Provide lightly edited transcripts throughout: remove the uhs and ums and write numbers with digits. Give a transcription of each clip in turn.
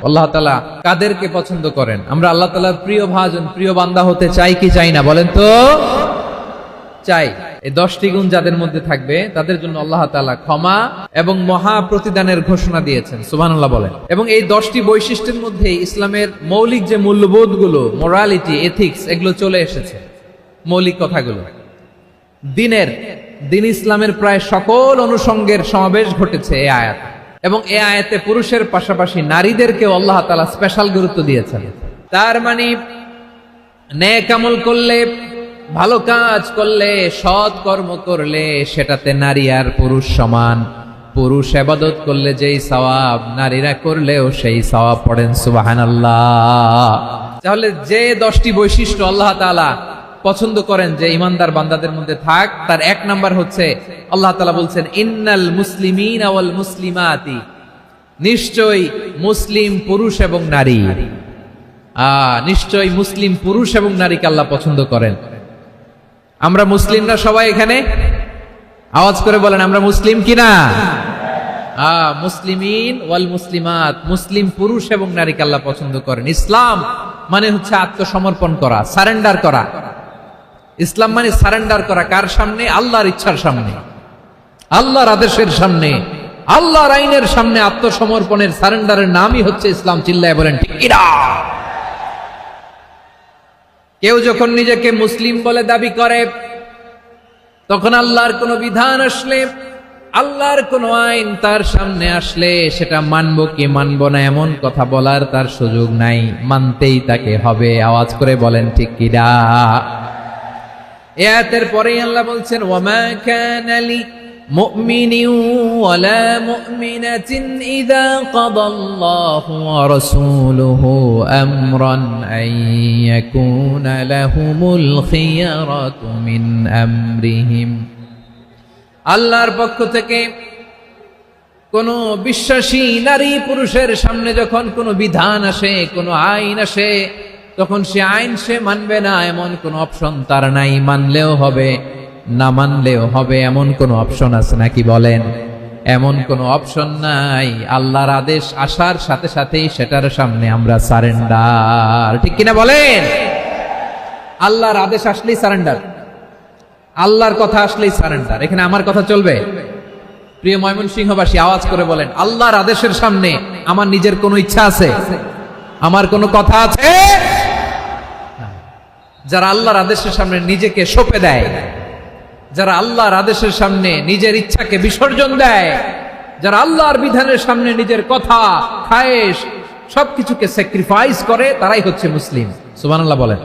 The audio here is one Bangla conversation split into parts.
আল্লাহ তাআলা কাদেরকে পছন্দ করেন? আমরা আল্লাহ তাআলার প্রিয় ভাজন, প্রিয় বান্দা হতে চাই কি চাই না বলেন তো? চাই। এই 10টি গুণ যাদের মধ্যে থাকবে তাদের জন্য আল্লাহ তাআলা ক্ষমা এবং মহা প্রতিদানের ঘোষণা দিয়েছেন। সুবহানাল্লাহ বলেন। এবং এই 10টি বৈশিষ্ট্যের মধ্যে ইসলামের মৌলিক যে মূল্যবোধগুলো, মোরালিটি, এথিক্স, এগুলো চলে এসেছে। মৌলিক কথাগুলো দিন ইসলামের প্রায় সকল অনুষঙ্গের সমাবেশ ঘটেছে এই আয়াত। এবং এই আয়াতে পুরুষের পাশাপাশি নারীদেরকেও আল্লাহ তাআলা স্পেশাল গুরুত্ব দিয়েছেন। তার মানে নেক আমল করলে, ভালো কাজ করলে, সৎ কর্ম করলে সেটাতে নারী আর পুরুষ সমান। পুরুষ ইবাদত করলে যেই সওয়াব, নারীরা করলেও সেই সওয়াব পড়েন সুবহানাল্লাহ। তাহলে যে 10টি বৈশিষ্ট্য আল্লাহ তাআলা পছন্দ করেন যে ইমানদার বান্দাদের মধ্যে থাক, তার 1 নাম্বার হচ্ছে আল্লাহ তাআলা বলছেন ইন্নাল মুসলিমিনা ওয়াল মুসলিমাতি, নিশ্চয়ই মুসলিম পুরুষ এবং নারী, নিশ্চয়ই মুসলিম পুরুষ এবং নারীকে আল্লাহ পছন্দ করেন। আমরা মুসলিমরা সবাই এখানে? আওয়াজ করে বলেন আমরা মুসলিম কিনা? মুসলিমিন ওয়াল মুসলিমাত, মুসলিম পুরুষ এবং নারীকে আল্লাহ পছন্দ করেন। ইসলাম মানে হচ্ছে আত্মসমর্পণ করা, সারেন্ডার করা। ইসলাম মানে সারেন্ডার করা কার সামনে? আল্লাহর ইচ্ছার সামনে, আল্লাহর আদেশের সামনে, আল্লাহর আইনের সামনে আত্মসমর্পণের, সারেন্ডারের নামই হচ্ছে ইসলাম। চিল্লায় বলেন ঠিক কিনা? কেউ যখন নিজেকে মুসলিম বলে দাবি করে, তখন আল্লাহর কোন বিধান আসলে, আল্লাহর কোন আইন তার সামনে আসলে সেটা মানবো কি মানবো না এমন কথা বলার তার সুযোগ নাই, মানতেই তাকে হবে। আওয়াজ করে বলেন ঠিক কিনা? আয়াতের পরেই আল্লাহ বলছেন ওয়ামা কানা লি মুমিনিন ওয়ালা মুমিনাতিন ইযা কাদাল্লাহু ওয়া রাসূলুহু আমরান আন ইয়াকুনা লাহুমুল খিয়ারাতু মিন আমরিহিম। আল্লাহর পক্ষ থেকে কোন বিশ্বাসী নারী পুরুষের সামনে যখন কোনো বিধান আসে, কোনো আইন আসে, তখন সে আইন সে মানবে না এমন কোনো অপশন তার নাই। মানলেও হবে, না মানলেও হবে, এমন কোনো অপশন আছে নাকি বলেন? এমন কোনো অপশন নাই। আল্লাহর আদেশ আসার সাথে সাথেই সেটার সামনে আমরা সারেন্ডার। ঠিক কিনা বলেন? আল্লাহর আদেশ আসলেই সারেন্ডার, আল্লাহর কথা আসলেই সারেন্ডার। এখানে আমার কথা চলবে? প্রিয় ময়মনসিংহবাসী আওয়াজ করে বলেন আল্লাহর আদেশের সামনে আমার নিজের কোনো ইচ্ছা আছে? আমার কোনো কথা আছে? যারা আল্লাহর আদেশের সামনে নিজেকে সঁপে দেয়, যারা আল্লাহর আদেশের সামনে নিজের ইচ্ছাকে বিসর্জন দেয়, যারা আল্লাহর বিধানের সামনে নিজের কথা, খায়েশ সবকিছুকে স্যাক্রিফাইস করে, তারাই হচ্ছে মুসলিম। সুবহানাল্লাহ বলেন।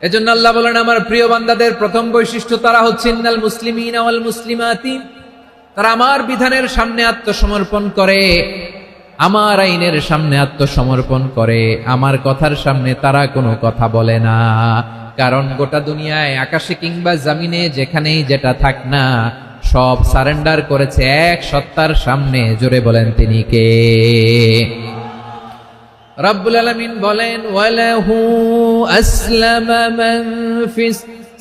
এজন্য আল্লাহ বলেন আমার প্রিয় বান্দাদের প্রথম বৈশিষ্ট্য তারা হচ্ছে ইন্নাল মুসলিমিনা ওয়াল মুসলিমাতি, তারা আমার বিধানের সামনে আত্মসমর্পণ করে, আমার আইনের সামনে আত্মসমর্পণ করে, আমার কথার সামনে তারা কোনো কথা বলে না। কারণ গোটা দুনিয়ায় আকাশে কিংবা জমিনে যেখানেই যেটা থাক না, সব সারেন্ডার করেছে এক সত্তার সামনে। জোরে বলেন তিনি কে? রব্বুল আলামিন বলেন ওয়ালাহু আসলামা মান ফিস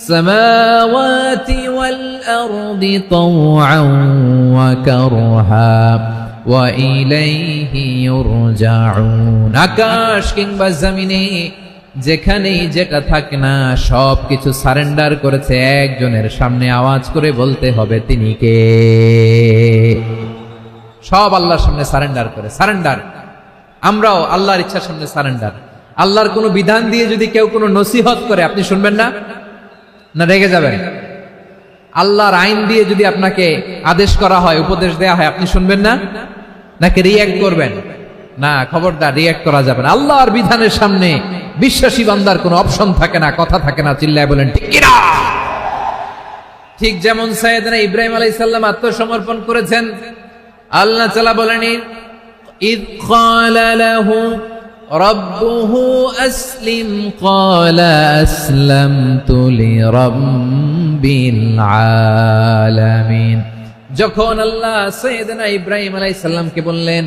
সামাওয়াতি ওয়াল আরদি তাওআন ওয়া কারহা ওয়া ইলাইহি ইউরজাউন। আকাশ কিংবা জমিনে যেখানেই যেটা থাক না, সব কিছু সারেন্ডার করেছে একজনের সামনে। আওয়াজ করে বলতে হবে তিনি কে? সব আল্লাহর সামনে সারেন্ডার করে। সারেন্ডার। আমরাও আল্লাহর ইচ্ছার সামনে সারেন্ডার। আল্লাহর কোনো বিধান দিয়ে যদি কেউ কোনো নসিহত করে, আপনি শুনবেন না? না রেগে যাবেন? আল্লাহর আইন দিয়ে যদি আপনাকে আদেশ করা হয়, উপদেশ দেয়া হয়, আপনি শুনবেন না? নাকি রিঅ্যাক্ট করবেন? না, খবরদার, রিঅ্যাক্ট করা যাবে না। আল্লাহর বিধানের সামনে বিশ্বাসী বান্দার কোনো অপশন থাকে না, কথা থাকে না। চিল্লায় বলেন ঠিক কিনা? ঠিক যেমন সাইয়েদনা ইব্রাহিম আলাইহিস সালাম আত্মসমর্পণ করেছেন। আল্লাহ তাআলা বলেন ইয ক্বালা লাহু রাব্বুহু আসলিম ক্বালা আসলামতু লিরাব্বিল আলামিন। যখন আল্লাহ সাইয়েদনা ইব্রাহিম আলাইহিস সালামকে বললেন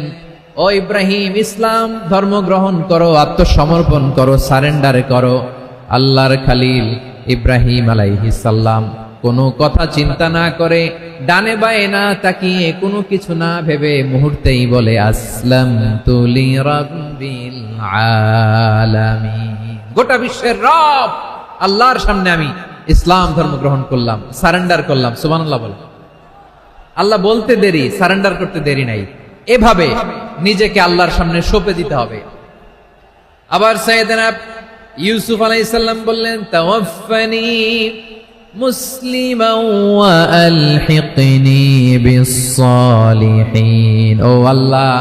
ও ইব্রাহিম, ইসলাম ধর্ম গ্রহণ করো, আত্মসমর্পণ করো, সারেন্ডার করো, আল্লাহর খলিল ইব্রাহিম আলাইহিস সালাম কোনো কথা চিন্তা না করে, ডানে বায়ে না তাকিয়ে, কোনো কিছু না ভেবে মুহূর্তেই বলে আসলামতু লিরাব্বিল আলামিন। গোটা বিশ্বের রব আল্লাহর সামনে আমি ইসলাম ধর্ম গ্রহণ করলাম, সারেন্ডার করলাম। সুবহানাল্লাহ বল। আল্লাহ বলতে দেরি, সারেন্ডার করতে দেরি নাই। এভাবে নিজেকে আল্লাহর সামনে সঁপে দিতে হবে। আবার সাইয়েদনা ইউসুফ আলাইহিস সালাম বললেন, তাওয়াফফানি মুসলিমান ওয়া আলহিকনি বিস-সালিহিন। ও আল্লাহ,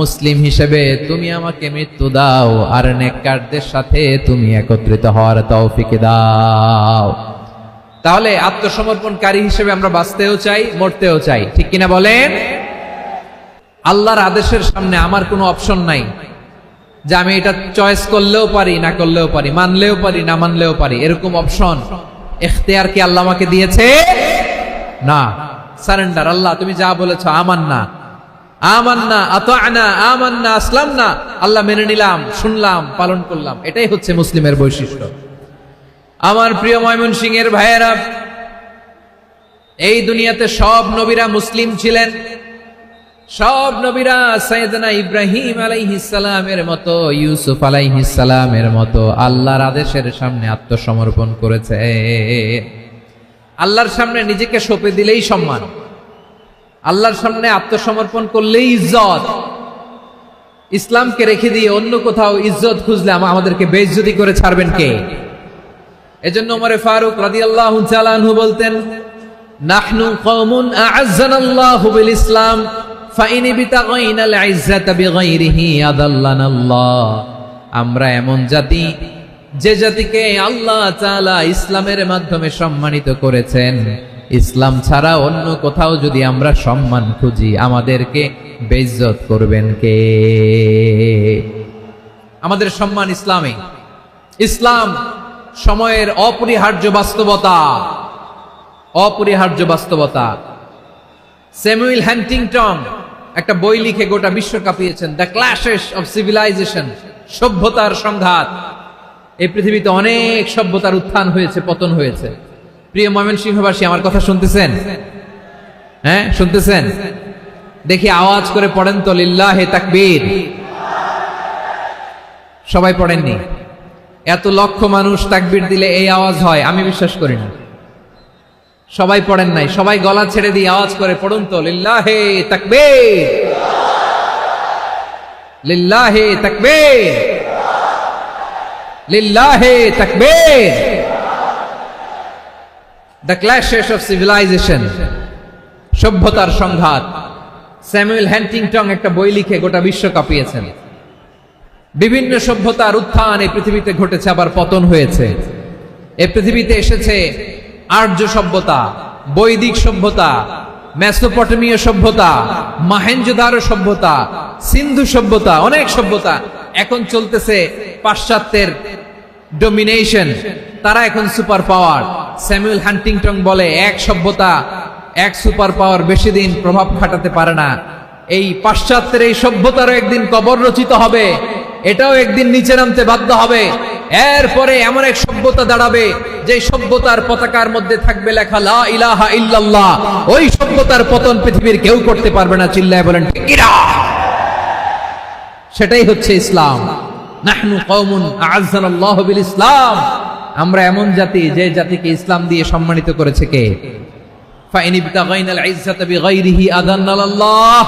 মুসলিম হিসেবে তুমি আমাকে মৃত্যু দাও, আর নেককারদের সাথে তুমি একত্রিত হওয়ার তৌফিক দাও। তাহলে আত্মসমর্পণকারী হিসেবে আমরা বাঁচতেও চাই, মরতেও চাই, ঠিক কিনা বলেন? আল্লাহর আদেশের সামনে আমার কোনো অপশন নাই যে আমি এটা চয়েস করলেও পারি, না করলেও পারি, মানলেও পারি, না মানলেও পারি, এরকম অপশন ইখতিয়ার কি আল্লাহ আমাকে দিয়েছে? না। সারেন্ডার। আল্লাহ তুমি যা বলেছো, আমান্না আমান্না আতা'না আমান্না আসলামনা, আল্লাহ মেনে নিলাম, শুনলাম, পালন করলাম। এটাই হচ্ছে মুসলিমের বৈশিষ্ট্য। আমার প্রিয় ময়মনসিংহের ভাইয়েরা, এই দুনিয়াতে সব নবীরা মুসলিম ছিলেন। সব নবীরা সাইয়েদনা ইব্রাহিম আলাইহিস সালামের মতো, ইউসুফ আলাইহিস সালামের মতো আল্লাহর আদেশের সামনে আত্মসমর্পণ করেছে। আল্লাহর সামনে নিজেকে সঁপে দিলেই সম্মান, আল্লাহর সামনে আত্মসমর্পণ করলেই ইজ্জত। ইসলামকে রেখে দিয়ে অন্য কোথাও ইজ্জত খুঁজলে আমাদেরকে বেইজ্জতি করে ছাড়বেন কে? এজন্য ওমর ফারুক রাদিয়াল্লাহু তাআলা আনহু বলতেন, নাহনু কওমুন আ'আজ্জানাল্লাহু বিল ইসলাম ফাইন বিতাগাইনাল ইজ্জাতা বিগাইরিহি আদাল্লানাল্লাহ। আমরা এমন জাতি, যে জাতিকে আল্লাহ তাআলা ইসলামের মাধ্যমে সম্মানিত করেছেন, ইসলাম ছাড়া অন্য কোথাও যদি আমরা সম্মান খুঁজি, আমাদেরকে বেইজ্জত করবেন কে? আমাদের সম্মান ইসলামে। ইসলাম সময়ের অপরিহার্য বাস্তবতা, অপরিহার্য বাস্তবতা। স্যামুয়েল হ্যান্টিংটন একটা বই লিখে গোটা বিশ্ব কাঁপিয়েছেন, দ্য ক্ল্যাশেস অফ সিভিলাইজেশন, সভ্যতার সংঘাত। এই পৃথিবীতে অনেক সভ্যতার উত্থান হয়েছে, পতন হয়েছে। প্রিয় ময়মনসিংহবাসী, আমার কথা শুনতেছেন? হ্যাঁ, শুনতেছেন? দেখি আওয়াজ করে পড়েন তো, লিল্লাহে তাকবীর। সবাই পড়েননি? এত লক্ষ মানুষ তাকবীর দিলে এই আওয়াজ হয়? আমি বিশ্বাস করি না। সবাই পড়েন নাই। সবাই গলা ছেড়ে দিয়ে আওয়াজ করে পড়ুন তো, লিল্লাহে তাকবীর, লিল্লাহে তাকবীর, লিল্লাহে তাকবীর। দ্য ক্ল্যাশেস অফ সিভিলাইজেশন, সভ্যতার সংঘাত। স্যামুয়েল হ্যান্টিংটন একটা বই লিখে গোটা বিশ্ব কাঁপিয়েছেন। বিভিন্ন সভ্যতার উত্থান এই পৃথিবীতে ঘটেছে, আবার পতন হয়েছে। এই পৃথিবীতে এসেছে আর্য সভ্যতা, বৈদিক সভ্যতা, মেসোপটেমীয় সভ্যতা, মহেঞ্জোদারো সভ্যতা, সিন্ধু সভ্যতা, অনেক সভ্যতা। এখন চলতেছে পাশ্চাত্যের ডমিনেশন, তারা এখন সুপার পাওয়ার। স্যামুয়েল হ্যান্টিংটন বলে, এক সভ্যতা, এক সুপার পাওয়ার বেশি দিন প্রভাব খাটাতে পারে না। এই পাশ্চাত্যের এই সভ্যতারও একদিন কবর রচিত হবে, এটাও একদিন নিচে নামতে বাধ্য হবে। এরপরে এমন এক সভ্যতা দাঁড়াবে, যে সভ্যতার পতাকার মধ্যে থাকবে লেখা লা ইলাহা ইল্লাল্লাহ। ওই সভ্যতার পতন পৃথিবীর কেউ করতে পারবে না। চিল্লায় বলেন ঠিক কিনা? সেটাই হচ্ছে ইসলাম। নাহনু কওমুন আ'আজ্জানাল্লাহু বিল ইসলাম। আমরা এমন জাতি, যে জাতিকে ইসলাম দিয়ে সম্মানিত করেছে কে? ফাইন ইবতাগাইনাল ইজ্জাতা বিগাইরিহি আদান্নাল্লাহ।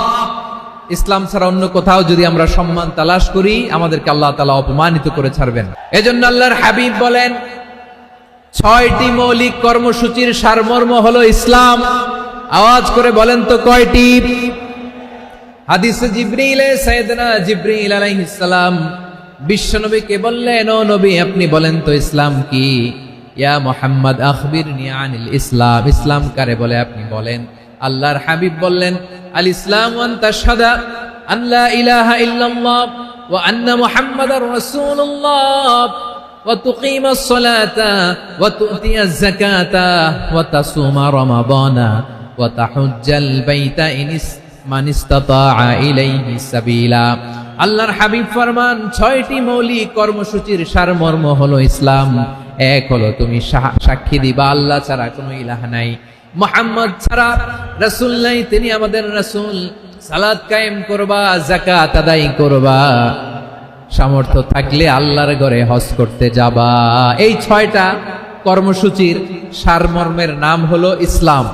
ইসলাম ছাড়া অন্য কোথাও যদি আমরা সম্মান তালাশ করি, আমাদেরকে আল্লাহ তাআলা অপমানিত করে ছাড়বেন। এজন্য আল্লাহর হাবিব বলেন, 6টি মৌলিক কর্মসূচির সারমর্ম হলো ইসলাম। আওয়াজ করে বলেন তো কয়টি? হাদিসে জিবরিলে সাইয়েদনা জিবরিল আলাইহিস সালাম বিশ্বনবীকে বললেন, ও নবী, আপনি বলেন তো ইসলাম কি? ইয়া মুহাম্মদ আখবিরনি আনিল ইসলাম। ইসলাম কারে বলে আপনি বলেন। আল্লাহর হাবিব বললেন, আল ইসলাম আন তাশহাদা আন লা ইলাহা ইল্লাল্লাহ ওয়া আন্না মুহাম্মাদার রাসূলুল্লাহ ওয়া তুকিমাস সালাতা ওয়া তুতিয়াজ যাকাতা ওয়া তাসুমা রমাদানা ওয়া তাহুজ্জাল বাইতা মান ইসতাতাআ ইলাইহি সাবিলা। আল্লাহর হাবিব ফরমান, 6টি মৌলিক কর্মসূচির সারমর্ম হলো ইসলাম। এক হলো তুমি সাক্ষী দিবা আল্লাহ ছাড়া কোনো ইলাহ নাই, মুহাম্মদ ছাড়া রাসূল নাই, তিনি আমাদের রাসূল। সালাত কায়েম করবা, যাকাত আদায় করবা, সামর্থ্য থাকলে আল্লাহর ঘরে হজ করতে যাবা। এই 6টা কর্মসূচির সারমর্মের নাম হলো ইসলাম।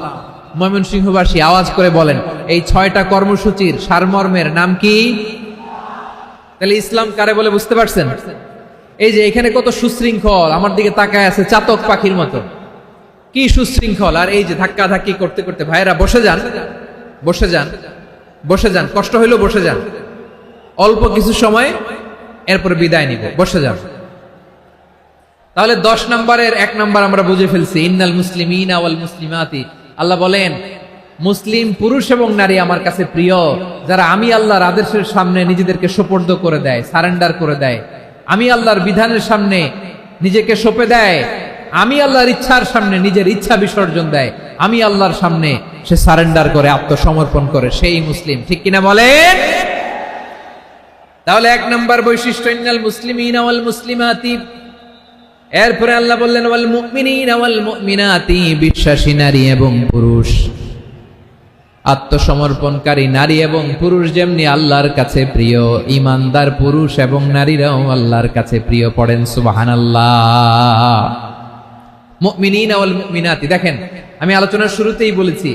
ময়মনসিংহবাসী আওয়াজ করে বলেন, এই 6টা কর্মসূচির সারমর্মের নাম কি? তাহলে ইসলাম কারে বলে বুঝতে পারছেন? এই যে এখানে কত সুশৃঙ্খল, আমার দিকে তাকায় আছে চাতক পাখির মতো, কি সুশৃঙ্খল। আর এই যে ধাক্কা ধাক্কি করতে করতে, ভাইরা বসে যান, বসে যান, বসে যান, কষ্ট হইলেও বসে যান, অল্প কিছু সময় এরপর বিদায় নিব, বসে যান। তাহলে 10 নম্বরের 1 নম্বর আমরা বুঝে ফেলছি, ইন্নাল মুসলিমিনা ওয়াল মুসলিমাতি। আল্লাহ বলেন মুসলিম পুরুষ এবং নারী আমার কাছে প্রিয়, যারা আমি আল্লাহর আদেশের সামনে নিজেদেরকে সোপর্দ করে দেয়, সারেন্ডার করে দেয়, আমি আল্লাহর বিধানের সামনে নিজেকে সঁপে দেয়, আমি আল্লাহর ইচ্ছার সামনে নিজের ইচ্ছা বিসর্জন দেয়, আমি আল্লাহর সামনে সে সারেন্ডার করে, আত্মসমর্পণ করে, সেই মুসলিম। ঠিক কিনা বলেন? তাহলে 1 নম্বর বৈশিষ্ট্য ইন্নাল মুসলিমিনা ওয়াল মুসলিমাতি। এরপরে আল্লাহ বললেন ওয়াল মুমিনিনা ওয়াল মুমিনাতি, বিশ্বাসী নারী এবং পুরুষ, আত্মসমর্পণকারী নারী এবং পুরুষ যেমনি আল্লাহর কাছে প্রিয়, ঈমানদার পুরুষ এবং নারীরাও আল্লাহর কাছে প্রিয়। পড়েন সুবহানাল্লাহ। মুমিনিনা ওয়াল মুমিনাতি। দেখেন, আমি আলোচনার শুরুতেই বলেছি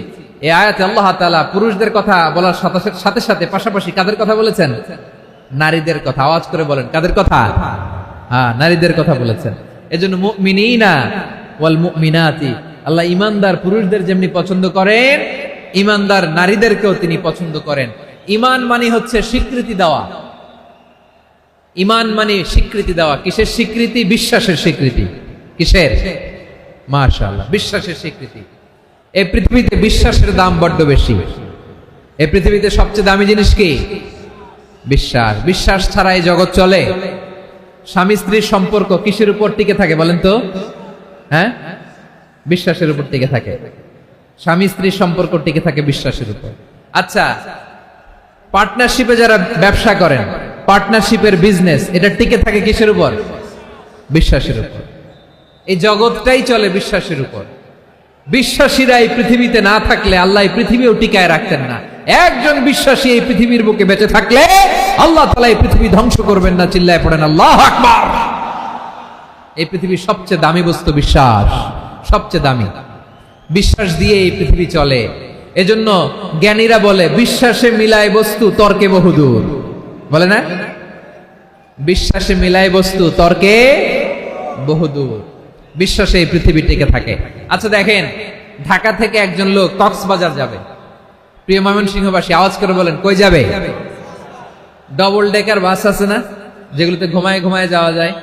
এই আয়াতে আল্লাহ তাআলা পুরুষদের কথা বলার সাথে সাথে পাশাপাশি কাদের কথা বলেছেন? নারীদের কথা। আওয়াজ করে বলেন, কাদের কথা? হ্যাঁ, নারীদের কথা বলেছেন। এজন্য মুমিনিনা ওয়াল মুমিনাতি, আল্লাহ ঈমানদার পুরুষদের যেমনি পছন্দ করেন, ঈমানদার নারীদেরকেও তিনি পছন্দ করেন। ঈমান মানে হচ্ছে স্বীকৃতি দেওয়া। ঈমান মানে স্বীকৃতি দেওয়া। কিসের স্বীকৃতি? বিশ্বাসের স্বীকৃতি। কিসের? মাশাআল্লাহ, বিশ্বাসের স্বীকৃতি। এই পৃথিবীতে বিশ্বাসের দাম বড্ড বেশি। এই পৃথিবীতে সবচেয়ে দামি জিনিস কি? বিশ্বাস। বিশ্বাস ছাড়া এই জগৎ চলে? স্বামী স্ত্রীর সম্পর্ক কিসের উপর টিকে থাকে বলেন তো? হ্যাঁ, বিশ্বাসের উপর টিকে থাকে। স্বামী স্ত্রীর সম্পর্ক টিকে থাকে বিশ্বাসের উপর। আচ্ছা, পার্টনারশিপে যারা ব্যবসা করেন, পার্টনারশিপের বিজনেস, এটা টিকে থাকে কিসের উপর? বিশ্বাসের উপর। এই জগৎটাই চলে বিশ্বাসের উপর। বিশ্বাসীরা এই পৃথিবীতে না থাকলে আল্লাহ এই পৃথিবীও টিকায় রাখতেন না। একজন বিশ্বাসী এই পৃথিবীর বুকে বেঁচে থাকলে আল্লাহ তাআলা এই পৃথিবী ধ্বংস করবেন না। চিল্লায় পড়েন আল্লাহু আকবার। এই পৃথিবীর সবচেয়ে দামি বস্তু বিশ্বাস, সবচেয়ে দামি। বিশ্বাস দিয়ে এই পৃথিবী চলে। এজন্য জ্ঞানীরা বলে বিশ্বাসে মিলায় বস্তু, তর্কে বহুদূর। বলে না? বিশ্বাসে মিলায় বস্তু, তর্কে বহুদূর। বিশ্বাসে এই পৃথিবী টিকে থাকে। আচ্ছা দেখেন, ঢাকা থেকে একজন লোক কক্সবাজার যাবে। প্রিয় ময়মনসিংহবাসী আওয়াজ করে বলেন, কই যাবে? ডবল ডেকার বাস আছে না, যেগুলোতে ঘুমায় ঘুমায় যাওয়া যায়।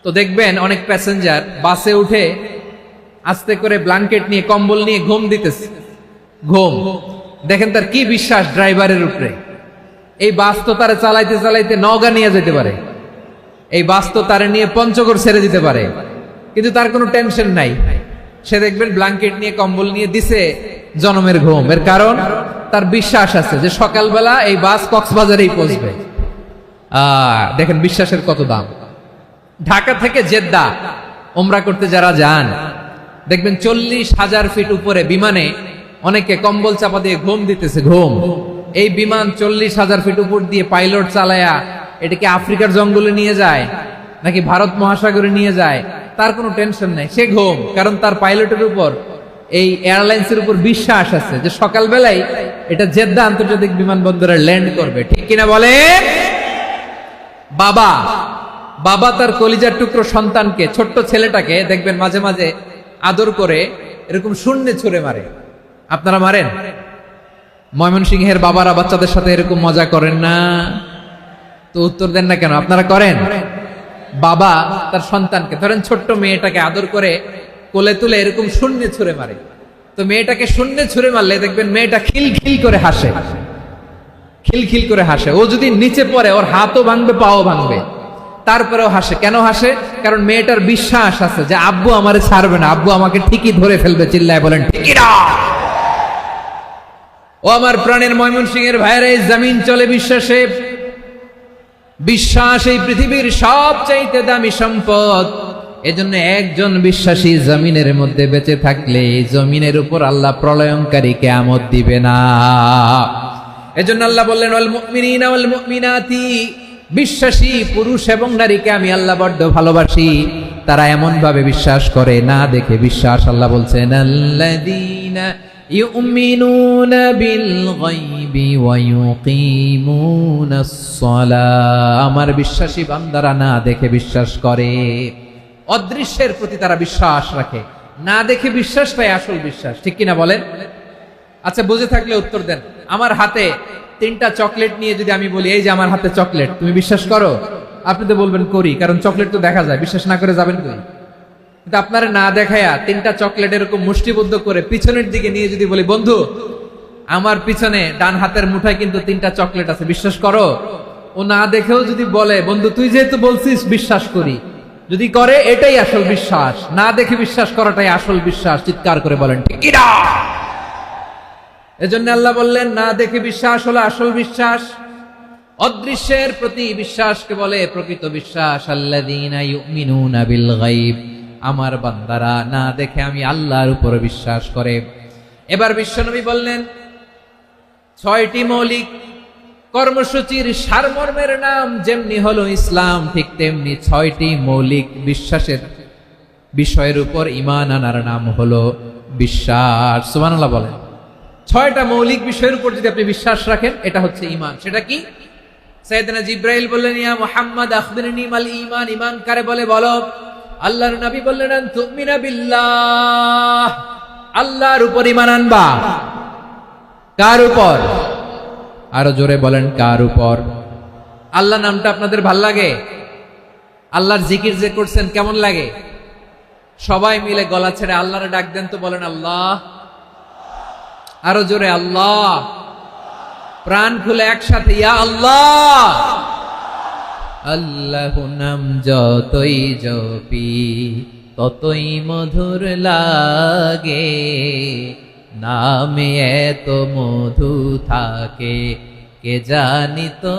তো দেখবেন অনেক প্যাসেঞ্জার বাসে উঠে আস্তে করে ব্ল্যাঙ্কেট নিয়ে, কম্বল নিয়ে ঘুম দিতেছে। ঘুম দেখেন তার কি বিশ্বাস ড্রাইভারের উপরে। এই বাস তো তারা চালাইতে চালাইতে নওগাঁ নিয়ে যেতে পারে, এই বাস তো তারা নিয়ে পঞ্চগড় ছেড়ে দিতে পারে, কিন্তু তার কোনো টেনশন নাই। সে দেখবেন ব্ল্যাঙ্কেট নিয়ে, কম্বল নিয়ে দিছে জনমের ঘুম। এর কারণ তার বিশ্বাস আছে যে সকালবেলা এই বাস কক্সবাজারেই পৌঁছবে। দেখেন বিশ্বাসের কত দাম। ঢাকা থেকে জেদ্দা উমরা করতে যারা যান, দেখবেন 40,000 ফিট উপরে বিমানে অনেকে কম্বল চাপা দিয়ে ঘুম দিতেছে। ঘুম। এই বিমান 40,000 ফিট উপর দিয়ে পাইলট চালায়া এটাকে আফ্রিকার জঙ্গলে নিয়ে যায় নাকি ভারত মহাসাগরে নিয়ে যায়, তার কোনো টেনশন নাই। সে ঘুম, কারণ তার পাইলটের উপর, এই এয়ারলাইন্সের উপর বিশ্বাস আছে যে সকালবেলায় এটা জেদ্দা আন্তর্জাতিক বিমানবন্দরে ল্যান্ড করবে। ঠিক কিনা বলে? বাবা বাবা তার কলিজার টুকরো সন্তানকে, ছোট্ট ছেলেটাকে দেখবেন মাঝে মাঝে আদর করে এরকম শূন্যে ছুঁড়ে মারে। আপনারা মারেন? ময়মনসিংহের বাবারা বাচ্চাদের সাথে এরকম মজা করেন না? তো উত্তর দেন না কেন? আপনারা করেন? বাবা তার সন্তানকে, ধরেন ছোট্ট মেয়েটাকে আদর করে কোলে তুলে এরকম শূন্যে ছুঁড়ে মারে। তো মেয়েটাকে শূন্যে ছুঁড়ে মারলে দেখবেন মেয়েটা খিলখিল করে হাসে, খিলখিল করে হাসে। ও যদি নিচে পড়ে ওর হাতও ভাঙবে, পাও ভাঙবে, তারপরেও হাসে। কেন হাসে? কারণ মেয়েটার বিশ্বাস আছে যে আব্বু আমারে ছাড়বে না, আব্বু আমাকে ঠিকই ধরে ফেলবে। চিল্লায় বলেন ঠিকই না? ও আমার প্রাণের ময়মনসিংহের ভাইরা, এই জমিন চলে বিশ্বাসে। বিশ্বাস এই পৃথিবীর সবচাইতে দামি সম্পদ। এজন্য একজন বিশ্বাসী জমিনের মধ্যে বেঁচে থাকলে এই জমিনের উপর আল্লাহ প্রলয়ঙ্কারী কিয়ামত দিবে না। এজন্য আল্লাহ বললেন ওয়াল মুমিনিনা ওয়াল মুমিনাতি, বিশ্বাসী পুরুষ এবং নারীকে আমি আল্লাহ বড্ড ভালোবাসি। তারা এমন ভাবে বিশ্বাস করে, না দেখে বিশ্বাস। আল্লাহ বলছেন আল্লাযীনা ইউমিনুনা বিল গায়বি ওয়া ইউকিমুনাস সালাহ, আমার বিশ্বাসী বান্দারা না দেখে বিশ্বাস করে। অদৃশ্যের প্রতি তারা বিশ্বাস রাখে, না দেখে বিশ্বাসটাই আসল বিশ্বাস। ঠিক কিনা বলেন? আচ্ছা, বুঝে থাকলে উত্তর দেন। আমার হাতে 3টা চকলেট নিয়ে যদি আমি বলি এই যে আমার হাতে চকলেট, তুমি বিশ্বাস করো? আপনি তো বলবেন করি, কারণ চকলেট তো দেখা যায়। বিশ্বাস না করে যাবেন কই? কিন্তু আপনারা না দেখায়া 3টা চকলেট এরকম মুষ্টিবদ্ধ করে পিছনের দিকে নিয়ে যদি বলি বন্ধু আমার পিছনে ডান হাতের মুঠায় কিন্তু 3টা চকলেট আছে, বিশ্বাস করো? ও না দেখেও যদি বলে বন্ধু তুই যেহেতু বলছিস বিশ্বাস করি, যদি করে এটাই আসল বিশ্বাস। না দেখে বিশ্বাস করাটাই আসল বিশ্বাস। চিৎকার করে বলেন ঠিক কিনা? এজন্য আল্লাহ বললেন না দেখে বিশ্বাস হলো আসল বিশ্বাস। অদৃশ্যের প্রতি বিশ্বাসকে বলে প্রকৃত বিশ্বাস। আল্লাযীনা ইউমিনুনা বিল গায়ব, আমার বান্দারা না দেখে আমি আল্লাহর উপর বিশ্বাস করে। এবার বিশ্বনবী বললেন 6টি মৌলিক কর্মসূচির সারমর্মের নাম যেমনি হলো ইসলাম, ঠিক তেমনি 6টি মৌলিক বিশ্বাসের বিষয়ের উপর ঈমান আনার নাম হলো বিশ্বাস। সুবহানাল্লাহ বলেন। 6টা মৌলিক বিষয়ের উপর যদি আপনি বিশ্বাস রাখেন এটা হচ্ছে ঈমান। সেটা কি? সাইয়েদনা জিবরাইল বললেন ইয়া মুহাম্মদ আখবিরনি মাল ঈমান, ঈমান কারে বলে বলো। আল্লাহর নবী বললেন আন তুমিনা বিল্লাহ, আল্লাহর উপর ঈমান আনবা। কার উপর? আরো জোরে বলেন কার উপর? আল্লাহ নামটা আপনাদের ভাল লাগে? আল্লাহর জিকির যে করছেন কেমন লাগে? সবাই মিলে গলা ছেড়ে আল্লাহরে ডাক দেন তো, বলেন আল্লাহ। আরো জোরে আল্লাহ। প্রাণ খুলে একসাথে ইয়া আল্লাহ। আল্লাহু নাম যতই জপি ততই মধুর লাগে, নামে এত মধু থাকে কে জানি তো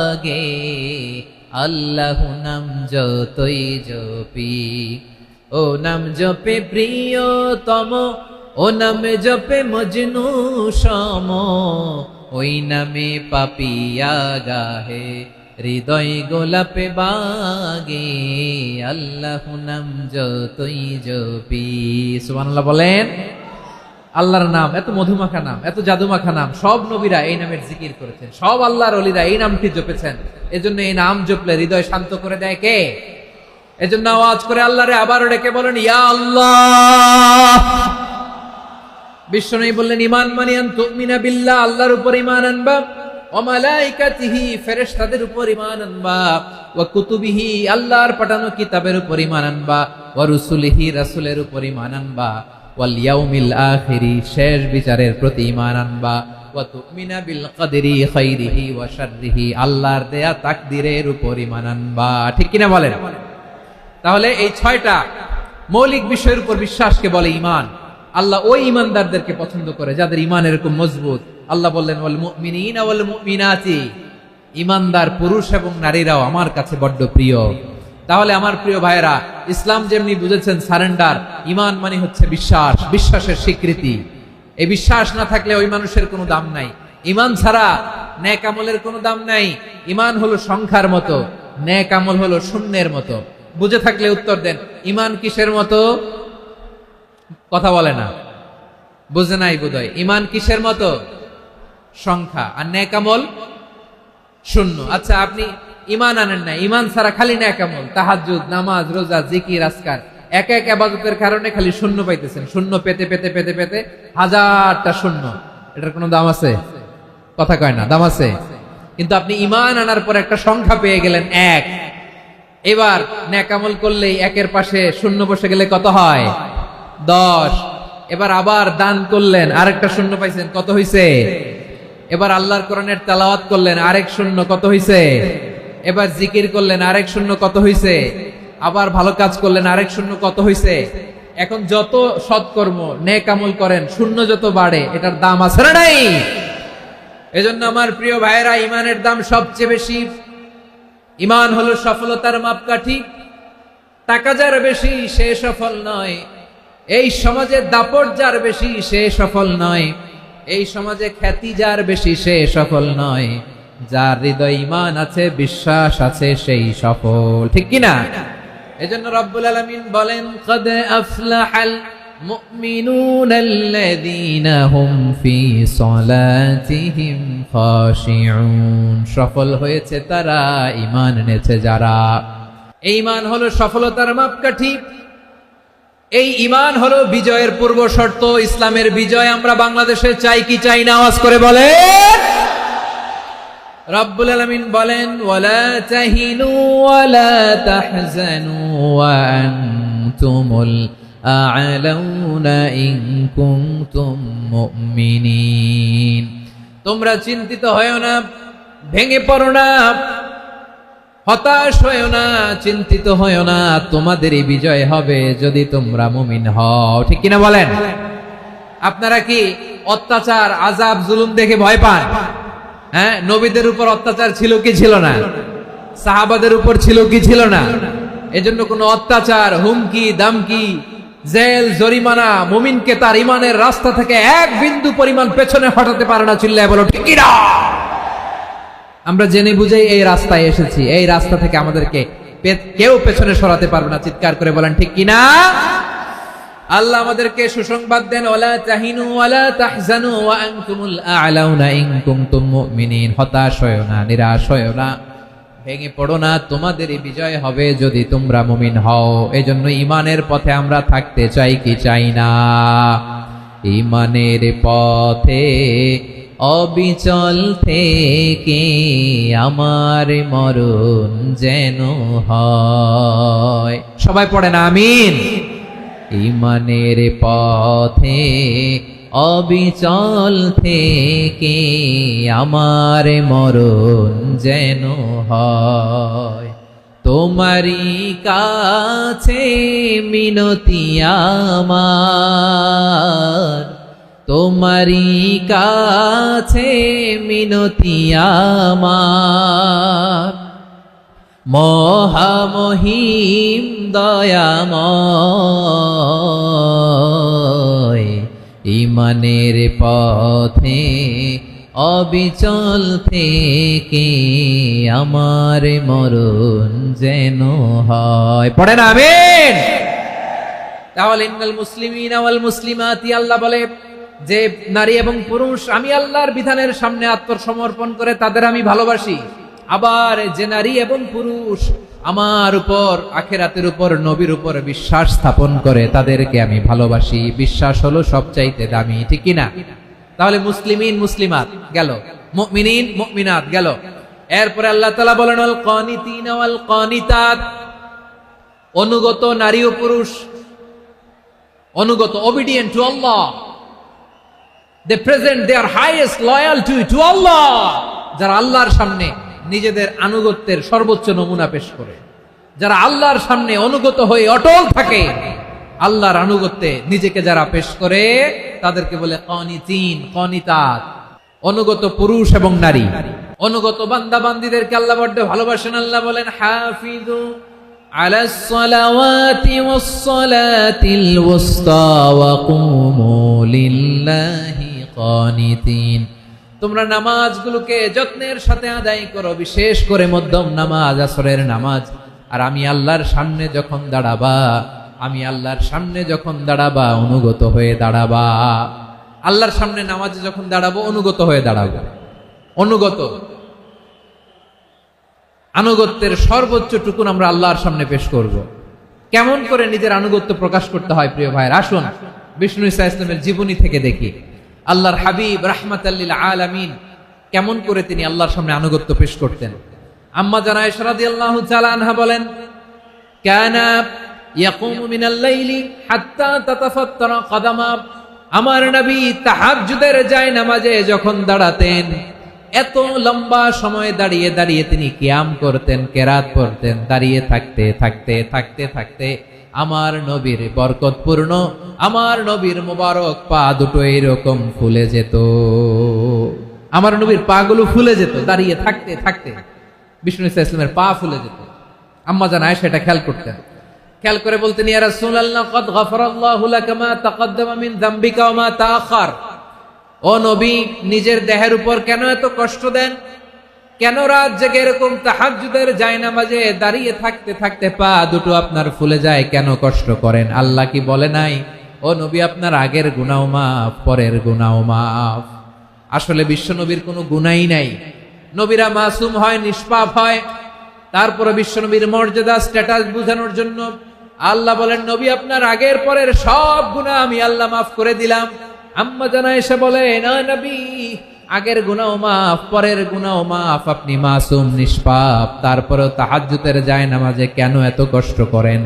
আগে। আল্লাহু নাম যতই জপি, ও নাম জপে প্রিয়তম, ও নামে জপে মজনু সম, ওই নামে পাপিয়া গাহে হৃদয় গোলাপে বাগে। আল্লাহু নাম যতই জপি। সুবহানাল্লাহ বলেন। আল্লাহর নাম এত মধুমাখা নাম, এত জাদুমাখা নাম। সব নবীরা এই নামের জিকির করেছেন, সব আল্লাহর ওলিরা এই নামটি জপেছেন। এজন্য এই নাম জপলে হৃদয় শান্ত করে দেয় কে? এজন্য আওয়াজ করে আল্লাহরে আবারও ডেকে বলেন ইয়া আল্লাহ। বিশ্বনবী বললেন ঈমান মানে আন তুমিনা বিল্লাহ, আল্লাহর উপর ঈমান আনবা, ওয়া মালাইকাতিহি, ফেরেশতাদের উপর ঈমান আনবা, ওয়া কুতুবিহি, আল্লাহর পাঠানো কিতাবের উপর ঈমান আনবা, ওয়া রুসুলিহি, রাসূলের উপর ঈমান আনবা, ওয়াল ইয়াউমিল আখিরি, শেষ বিচারের প্রতি ঈমান আনবা, ওয়া তুমিনা বিল কদরি খাইরিহি ওয়া শাররিহি, আল্লাহর দেয়া তাকদীরের উপর ঈমান আনবা। ঠিক কিনা বলেন? তাহলে এই 6টা মৌলিক বিষয়ের উপর বিশ্বাসকে বলে ঈমান। আল্লাহ ওই ঈমানদারদেরকে পছন্দ করে যাদের ঈমান এরকম মজবুত। আল্লাহ বললেন ওয়াল মুমিনিনা ওয়াল মুমিনাতি, ঈমানদার পুরুষ এবং নারীরাও আমার কাছে বড্ড প্রিয়। তাহলে আমার প্রিয় ভাইরা, ইসলাম যেমনি বুঝেছেন সারেন্ডার, ঈমান মানে হচ্ছে বিশ্বাস, বিশ্বাসের স্বীকৃতি। এই বিশ্বাস না থাকলে ওই মানুষের কোনো দাম নাই। ঈমান ছাড়া নেক আমলের কোনো দাম নাই। ঈমান হলো সংখ্যার মতো, নেক আমল হলো শূন্যের মতো। বুঝে থাকলে উত্তর দেন, ঈমান কিসের মতো? কথা বলে না, বুঝে নাই বোধহয়। ঈমান কিসের মতো? সংখ্যা। আর নেক আমল শূন্য। আচ্ছা, আপনি ঈমান আনেন না, ঈমান ছাড়া খালি নেক আমল, তাহাজ্জুদ, নামাজ, রোজা, জিকির, আজকার, এক এক ইবাদতের কারণে খালি শূন্য পাইতেছেন। শূন্য পেতে পেতে পেতে পেতে হাজারটা শূন্য। এটার কোনো দাম আছে? কথা কয় না, দাম আছে। কিন্তু আপনি ঈমান আনার পর একটা সংখ্যা পেয়ে গেলেন, এক। এবার নেক আমল করলেই একের পাশে শূন্য বসে গেলে কত হয়? 10। এবার আবার দান করলেন, আরেকটা শূন্য পাইছেন, কত হইছে? এবার আল্লাহর কোরআনের তেলাওয়াত করলেন, আরেক শূন্য, কত হইছে? এবার জিকির করলেন, আরেক শূন্য, কত হইছে? আবার ভালো কাজ করলেন, আরেক শূন্য, কত হইছে? এখন যত সৎকর্ম নেক আমল করেন, শূন্য যত বাড়ে, এটার দাম আছে না নাই? এজন্য আমার প্রিয় ভাইয়েরা, ঈমানের দাম সবচেয়ে বেশি। ঈমান হলো সফলতার মাপকাঠি। টাকা যার বেশি সে সফল নয়, এই সমাজে দাপট যার বেশি সে সফল নয়, এই সমাজে খ্যাতি যার বেশি সে সফল নয়, যার হৃদয় ঈমান আছে, বিশ্বাস আছে, সেই সফল। ঠিক কিনা? এজন্য রব্বুল আলামিন বলেন, কদ আফলাহাল মুমিনুনাল্লাযীনা হুম ফি সলাতিহিম খাশিউন। সফল হয়েছে তারা, ঈমান এনেছে যারা। এই ঈমান হলো সফলতার মাপকাঠি, এই ঈমান হলো বিজয়ের পূর্ব শর্ত। ইসলামের বিজয় আমরা বাংলাদেশে চাই কি চাই না? আওয়াজ করে বলেন। রব্বুল আলামিন বলেন, ওয়ালা তাহিনু ওয়ালা তাহজানু ওয়া আনতুমুল আ'লাউনা ইন কুনতুম মুমিনিন। তোমরা চিন্তিত হয়ো না, ভেঙে পড়ো না, হতাশ হয়ো না, চিন্তিত হয়ো না, তোমাদেরই বিজয় হবে যদি তোমরা মুমিন হও। ঠিক কিনা বলেন? আপনারা কি অত্যাচার, আযাব, জুলুম দেখে ভয় পান? হ্যাঁ, নবীদের উপর অত্যাচার ছিল কি ছিল না? সাহাবাদের উপর ছিল কি ছিল না? এজন্য কোনো অত্যাচার, হুমকি, দামকি, জেল, জরিমানা মুমিনকে তার ঈমানের রাস্তা থেকে এক বিন্দু পরিমাণ পেছনে হটাতে পারে না। চিল্লায় বলো ঠিক কিনা? আমরা জেনে বুঝেই এই রাস্তায় এসেছি, এই রাস্তা থেকে আমাদেরকে কেউ পেছনে সরাতে পারবে না। চিৎকার করে বলেন ঠিক কিনা? আল্লাহ আমাদেরকে সুসংবাদ দেন, ওয়ালা তাহিনু ওয়ালা তাহজানু ওয়া আনতুমুল আ'লাউনা ইন কুনতুম মুমিনিন। হতাশ হয়ো না, নিরাশ হয়ো না, ভেঙে পড়ো না, তোমাদেরই বিজয় হবে যদি তোমরা মুমিন হও। এজন্য ঈমানের পথে আমরা থাকতে চাই কি চাই না? ঈমানের পথে অবিচল থেকে আমার মরণ যেন হয়। সবাই পড়েন আমিন। ঈমানের পথে অবিচল থেকে আমার মরণ যেন হয়। তোমারই কাছে মিনতি আমার, তোমারই কাছে মিনতি আমার, মহামহিম দয়াময়। ঈমানের পথে অবিচল থেকে আমার মরণ যেন হয়। পড়েন আমিন। তাহলে ইন্নাল মুসলিমিনা ওয়াল মুসলিমাতি, আল্লাহ বলে যে নারী এবং পুরুষ আমি আল্লাহর বিধানের সামনে আত্মসমর্পণ করে তাদের আমি ভালোবাসি। আবার যে নারী এবং পুরুষ আমার উপর, আখিরাতের উপর, নবীর উপর বিশ্বাস স্থাপন করে তাদেরকে আমি ভালোবাসি। বিশ্বাস হলো সবচাইতে দামি। ঠিক কিনা? তাহলে মুসলিমিন মুসলিমাত গেল, মুমিনিন মুমিনাত গেল। এরপরে আল্লাহ তাআলা বলেন, আল কানিতিনা ওয়াল কানিতাত, অনুগত নারী ও পুরুষ, অনুগত, obedient to Allah, they present their highest loyalty to Allah, যারা আল্লাহর সামনে নিজেদের আনুগত্যের সর্বোচ্চ নমুনা পেশ করে, যারা আল্লাহর সামনে অনুগত হয়ে অটল থাকে, আল্লাহর আনুগত্যে নিজেকে যারা পেশ করে তাদেরকে বলে কানিতিন, কানিতাত। অনুগত পুরুষ এবং নারী, অনুগত বান্দা বান্দীদেরকে আল্লাহ বড় ভালোবাসেন। আল্লাহ বলেন, হাফিজু আলাস সালাওয়াতি ওয়াস সালাতিল ওয়াসতা ওয়া কুমু লিল্লাহি কানিতিন। তোমরা নামাজগুলোকে যত্নের সাথে আদায় করো, বিশেষ করে মধ্যম নামাজ, আসরের নামাজ। আর আমি আল্লাহর সামনে যখন দাঁড়াবা, আমি আল্লাহর সামনে যখন দাঁড়াবা অনুগত হয়ে দাঁড়াবা। আল্লাহর সামনে নামাজে যখন দাঁড়াবো অনুগত হয়ে দাঁড়াবো। অনুগত, আনুগত্যের সর্বোচ্চ টুকুন আমরা আল্লাহর সামনে পেশ করব। কেমন করে নিজের আনুগত্য প্রকাশ করতে হয় প্রিয় ভাইয়ের, আসুন বিষ্ণু ঈসা ইসলামের জীবনী থেকে দেখি। আল্লাহর হাবিব রাহমাতাল লিল আলামিন কেমন করে তিনি আল্লাহর সামনে আনুগত্য পেশ করতেন। আম্মা জানা আয়েশা রাদিয়াল্লাহু তাআলা আনহা বলেন, কানা ইয়াকুমু মিনাল লাইলি হাত্তা তাতাফাত্তারা কদামা। আমার নবী তাহাজ্জুদের যায় নামাজে যখন দাঁড়াতেন, এত লম্বা সময় দাঁড়িয়ে দাঁড়িয়ে তিনি কিয়াম করতেন, কেরাত পড়তেন। দাঁড়িয়ে থাকতে থাকতে থাকতে থাকতে আমার নবীর বরকতপূর্ণ, আমার নবীর মোবারক পা দুটো এরকম ফুলে যেত। আমার নবীর পা গুলো ফুলে যেত দাঁড়িয়ে থাকতে থাকতে। বিষ্ণু ঈসা ইসলামের পা ফুলে যেত। আম্মা জান আয়েশা এটা খেয়াল করতেন। খেয়াল করে বলতেন, ইয়া রাসূলুল্লাহ ক্বাদ গফারাল্লাহু লাকা মা তাকদ্দামা মিন যামবিকা ওয়া মা তাআখার। ও নবী, নিজের দেহের উপর কেন এত কষ্ট দেন? কেন রাত জেগে এরকম তাহাজ্জুদের জায়নামাজে দাঁড়িয়ে থাকতে থাকতে পা দুটো আপনার ফুলে যায়? কেন কষ্ট করেন? আল্লাহ কি বলে নাই, ও নবী আপনার আগের গুনাহ মাফ, পরের গুনাহ মাফ? আসলে বিশ্ব নবীর কোনো গুনাহই নাই। নবীরা মাসুম হয়, নিষ্পাপ হয়। তারপরে বিশ্ব নবীর মর্যাদা, স্ট্যাটাস বোঝানোর জন্য আল্লাহ বলেন, নবী আপনার আগের পরের সব গুনাহ আমি আল্লাহ মাফ করে দিলাম। আম্মা জানা এসে বলে, না নবী, আগের গুনাহ মাফ, পরের গুনাহ মাফ, আপনি মাসুম, নিষ্পাপ, তারপরেও তাহাজ্জুদের জায়নামাজে কেন এত কষ্ট করেন?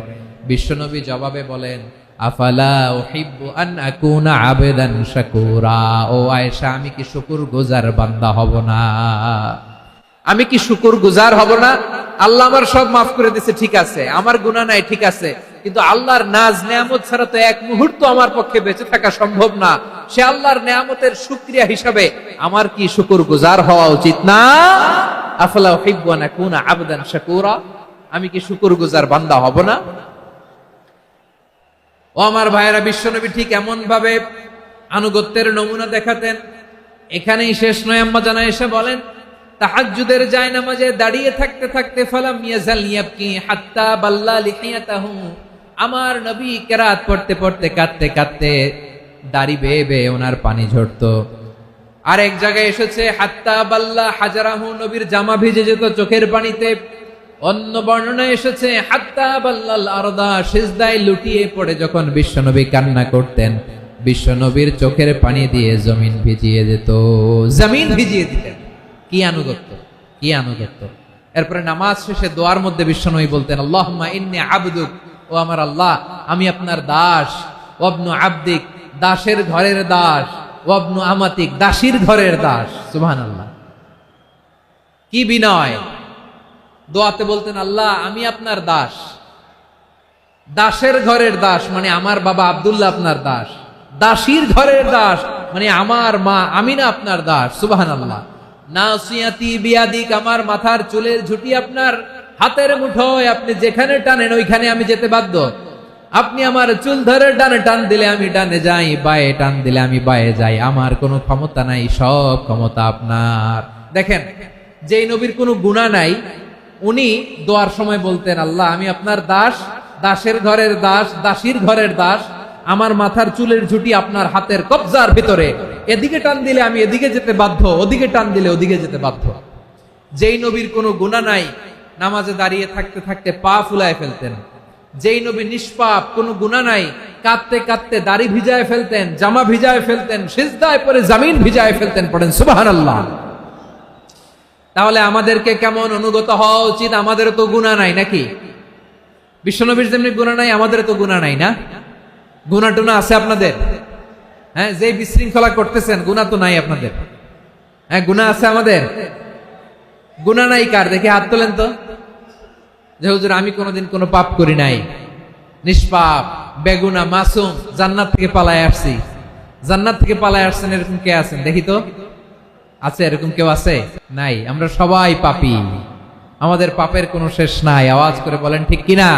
বিশ্বনবী জবাবে বলেন, আফালা উহিব্বু আন আকুনা আবেদান শাকুরা। ও আয়েশা, আমি কি শুকরগুজার বান্দা হব না? আমি কি শুকরগুজার হব না? আল্লাহ আমার সব মাফ করে দিয়েছে, ঠিক আছে, আমার গুনাহ নাই, ঠিক আছে, কিন্তু আল্লাহর নাজ নেয়ামত ছাড়া তো এক মুহূর্ত আমার পক্ষে বেঁচে থাকা সম্ভব না। সে আল্লাহর নেয়ামতের শুকরিয়া হিসাবে আমার কি শুকরগুজার হওয়া উচিত না? আফালা উহিব্বু আন আকুনা আবদান শাকুরা। আমি কি শুকরগুজার বান্দা হব না? ও আমার ভাইয়েরা, বিশ্বনবী ঠিক এমন ভাবে আনুগত্যের নমুনা দেখাতেন। এখানেই শেষ নয়, আম্মা জানা এসে বলেন, তাহাজ্জুদের জায়নামাজে দাঁড়িয়ে থাকতে থাকতে ফালাম ইয়াজাল ইয়াবকি হাত্তা বাল্লা লিহিয়াতাহু। আমার নবী কেরাত পড়তে পড়তে কাঁদতে কাঁদতে দাড়ি বেয়ে বেয়ে ওনার পানি ঝরতো। আর এক জায়গায় এসেছে হাত্তা বাল্লা হাজারাহু, নবীর জামা ভিজে যেত চোখের পানিতে। অন্য বর্ণনায় এসেছে হাত্তা বাল্লাল আরদা, সিজদায় লুটিয়ে পড়ে যখন বিশ্বনবী কান্না করতেন, বিশ্বনবীর চোখের পানি দিয়ে জমিন ভিজিয়ে যেত, জমিন ভিজিয়ে দিতেন। কি আনুগত্য, কি আনুগত্য! এরপরে নামাজ শেষে দোয়ার মধ্যে বিশ্বনবী বলতেন, আল্লাহুম্মা ইন্নী আবদুক, ও আমার আল্লাহ, আমি আপনার দাস। ওয়াবনু আবদিক, দাসের ঘরের দাস। ওয়াবনু আমাতিক, দাসীর ঘরের দাস। সুবহানাল্লাহ, কি বিনয়! দোয়াতে বলতেন, আল্লাহ আমি আপনার দাস। দাসের ঘরের দাস মানে আমার বাবা আব্দুল্লাহ আপনার দাস। দাসীর ঘরের দাস মানে আমার মা আমিনা আপনার দাস। সুবহানাল্লাহ। নাসিয়াতি বিয়াদিক, আমার মাথার চুলের ঝুঁটি আপনার হাতের মুঠোয়, আপনি যেখানে টানেন ওইখানে আমি যেতে বাধ্য। আপনি আমার চুল ধরে ডানে টান দিলে আমি ডানে যাই, বায়ে টান দিলে আমি বায়ে যাই। আমার কোনো ক্ষমতা নাই, সব ক্ষমতা আপনার। দেখেন, যেই নবীর কোনো গুনাহ নাই, উনি দোয়ার সময় বলতেন, আল্লাহ আমি আপনার দাস, দাসের ঘরের দাস, দাসীর ঘরের দাস। আমার মাথার চুলের ঝুঁটি আপনার হাতের কবজার ভিতরে, এদিকে টান দিলে আমি এদিকে যেতে বাধ্য, ওদিকে টান দিলে ওদিকে যেতে বাধ্য। যেই নবীর কোনো গুনাহ নাই, নামাজে দাঁড়িয়ে থাকতে থাকতে পা ফুলায় ফেলতেন। যেই নবী নিষ্পাপ, কোনো গুনাহ নাই, কাঁদতে কাঁদতে দাড়ি ভিজায় ফেলতেন, জামা ভিজায় ফেলতেন, সিজদায় পড়ে জমিন ভিজায় ফেলতেন। পড়েন সুবহানাল্লাহ। তাহলে আমাদেরকে কেমন অনুগত হওয়া উচিত? আমাদেরও তো গুনাহ নাই নাকি? বিশ্বনবীর যেমনি গুনাহ নাই, আমাদের তো গুনাহ নাই না? গুনাহ টুনা আছে আপনাদের? হ্যাঁ, যে বিশৃঙ্খলা করতেছেন, গুনাহ তো নাই আপনাদের? হ্যাঁ, গুনাহ আছে আমাদের? গুনাহ নাই কার? দেখি হাত তোলেন তো, যে হুজুর আমি কোনোদিন কোনো পাপ করি নাই, নিষ্পাপ, বেগুনা, মাসুম, জান্নাত থেকে পালায় আসছি। জান্নাত থেকে পালায় আসছেন এরকম কে আছেন? দেখি তো, আছে এরকম কেউ? আছে? নাই। আমরা সবাই পাপী, আমাদের পাপের কোনো শেষ নাই। আওয়াজ করে বলেন ঠিক কিনা?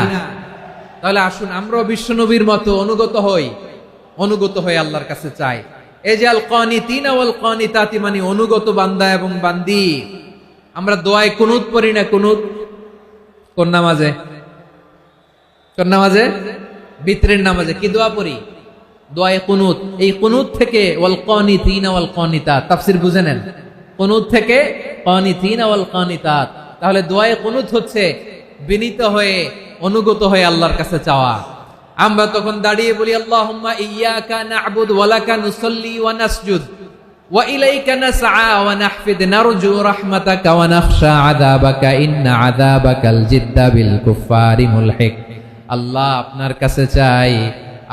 তাহলে আসুন আমরাও বিশ্বনবীর মতো অনুগত হই, অনুগত হয়ে আল্লাহর কাছে চাই। এই যে আল কানিতিনা ওয়াল কানিতাতি, মানে অনুগত বান্দা এবং বান্দি। আমরা দোয়ায় কুনুত পড়ি না? কুনুত কোন নামাজে? কোন নামাজে? বিতরের নামাজে কি দোয়া পড়ি? দোয়ায়ে কুনুত। এই কুনুত থেকে ওয়াল কানিতিনা ওয়াল কানিতাত, তাফসীর বুঝে নেন। কুনুত থেকে কানিতিনা ওয়াল কানিতাত। তাহলে দোয়ায়ে কুনুত হচ্ছে বিনীত হয়ে, অনুগত হয়ে আল্লাহর কাছে চাওয়া। আমরা তখন দাঁড়িয়ে বলি, আল্লাহুম্মা ইয়্যাকা না'বুদু ওয়া লাকা নুসাল্লি ওয়া নাসজুদ ওয়া ইলাইকা নাসআ ওয়া নাহফিদ নারজু রাহমাতাকা ওয়া নাখশা আযাবাকা ইন্না আযাবাকাল জিদ্দা বিল কুফফারি মুলহিক। আল্লাহ আপনার কাছে চাই,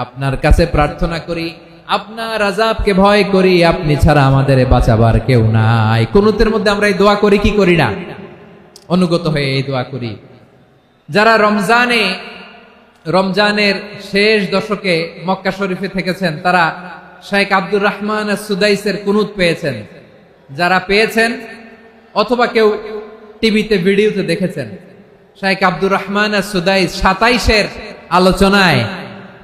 আপনার কাছে প্রার্থনা করি, আপনার আযাবকে ভয় করি, আপনি ছাড়া আমাদের বাঁচাবার কেউ নাই। কুনুতের মধ্যে আমরা এই দোয়া করি কি করি না? অনুগত হয়ে এই দোয়া করি। যারা রমজানের শেষ দশকে মক্কা শরীফে থেকেছেন, তারা শেখ আব্দুর রহমান সুদাইসের কুনুত পেয়েছেন। যারা পেয়েছেন অথবা কেউ টিভিতে ভিডিওতে দেখেছেন, শেখ আব্দুর রহমান সুদাইস 27-এর আলোচনায়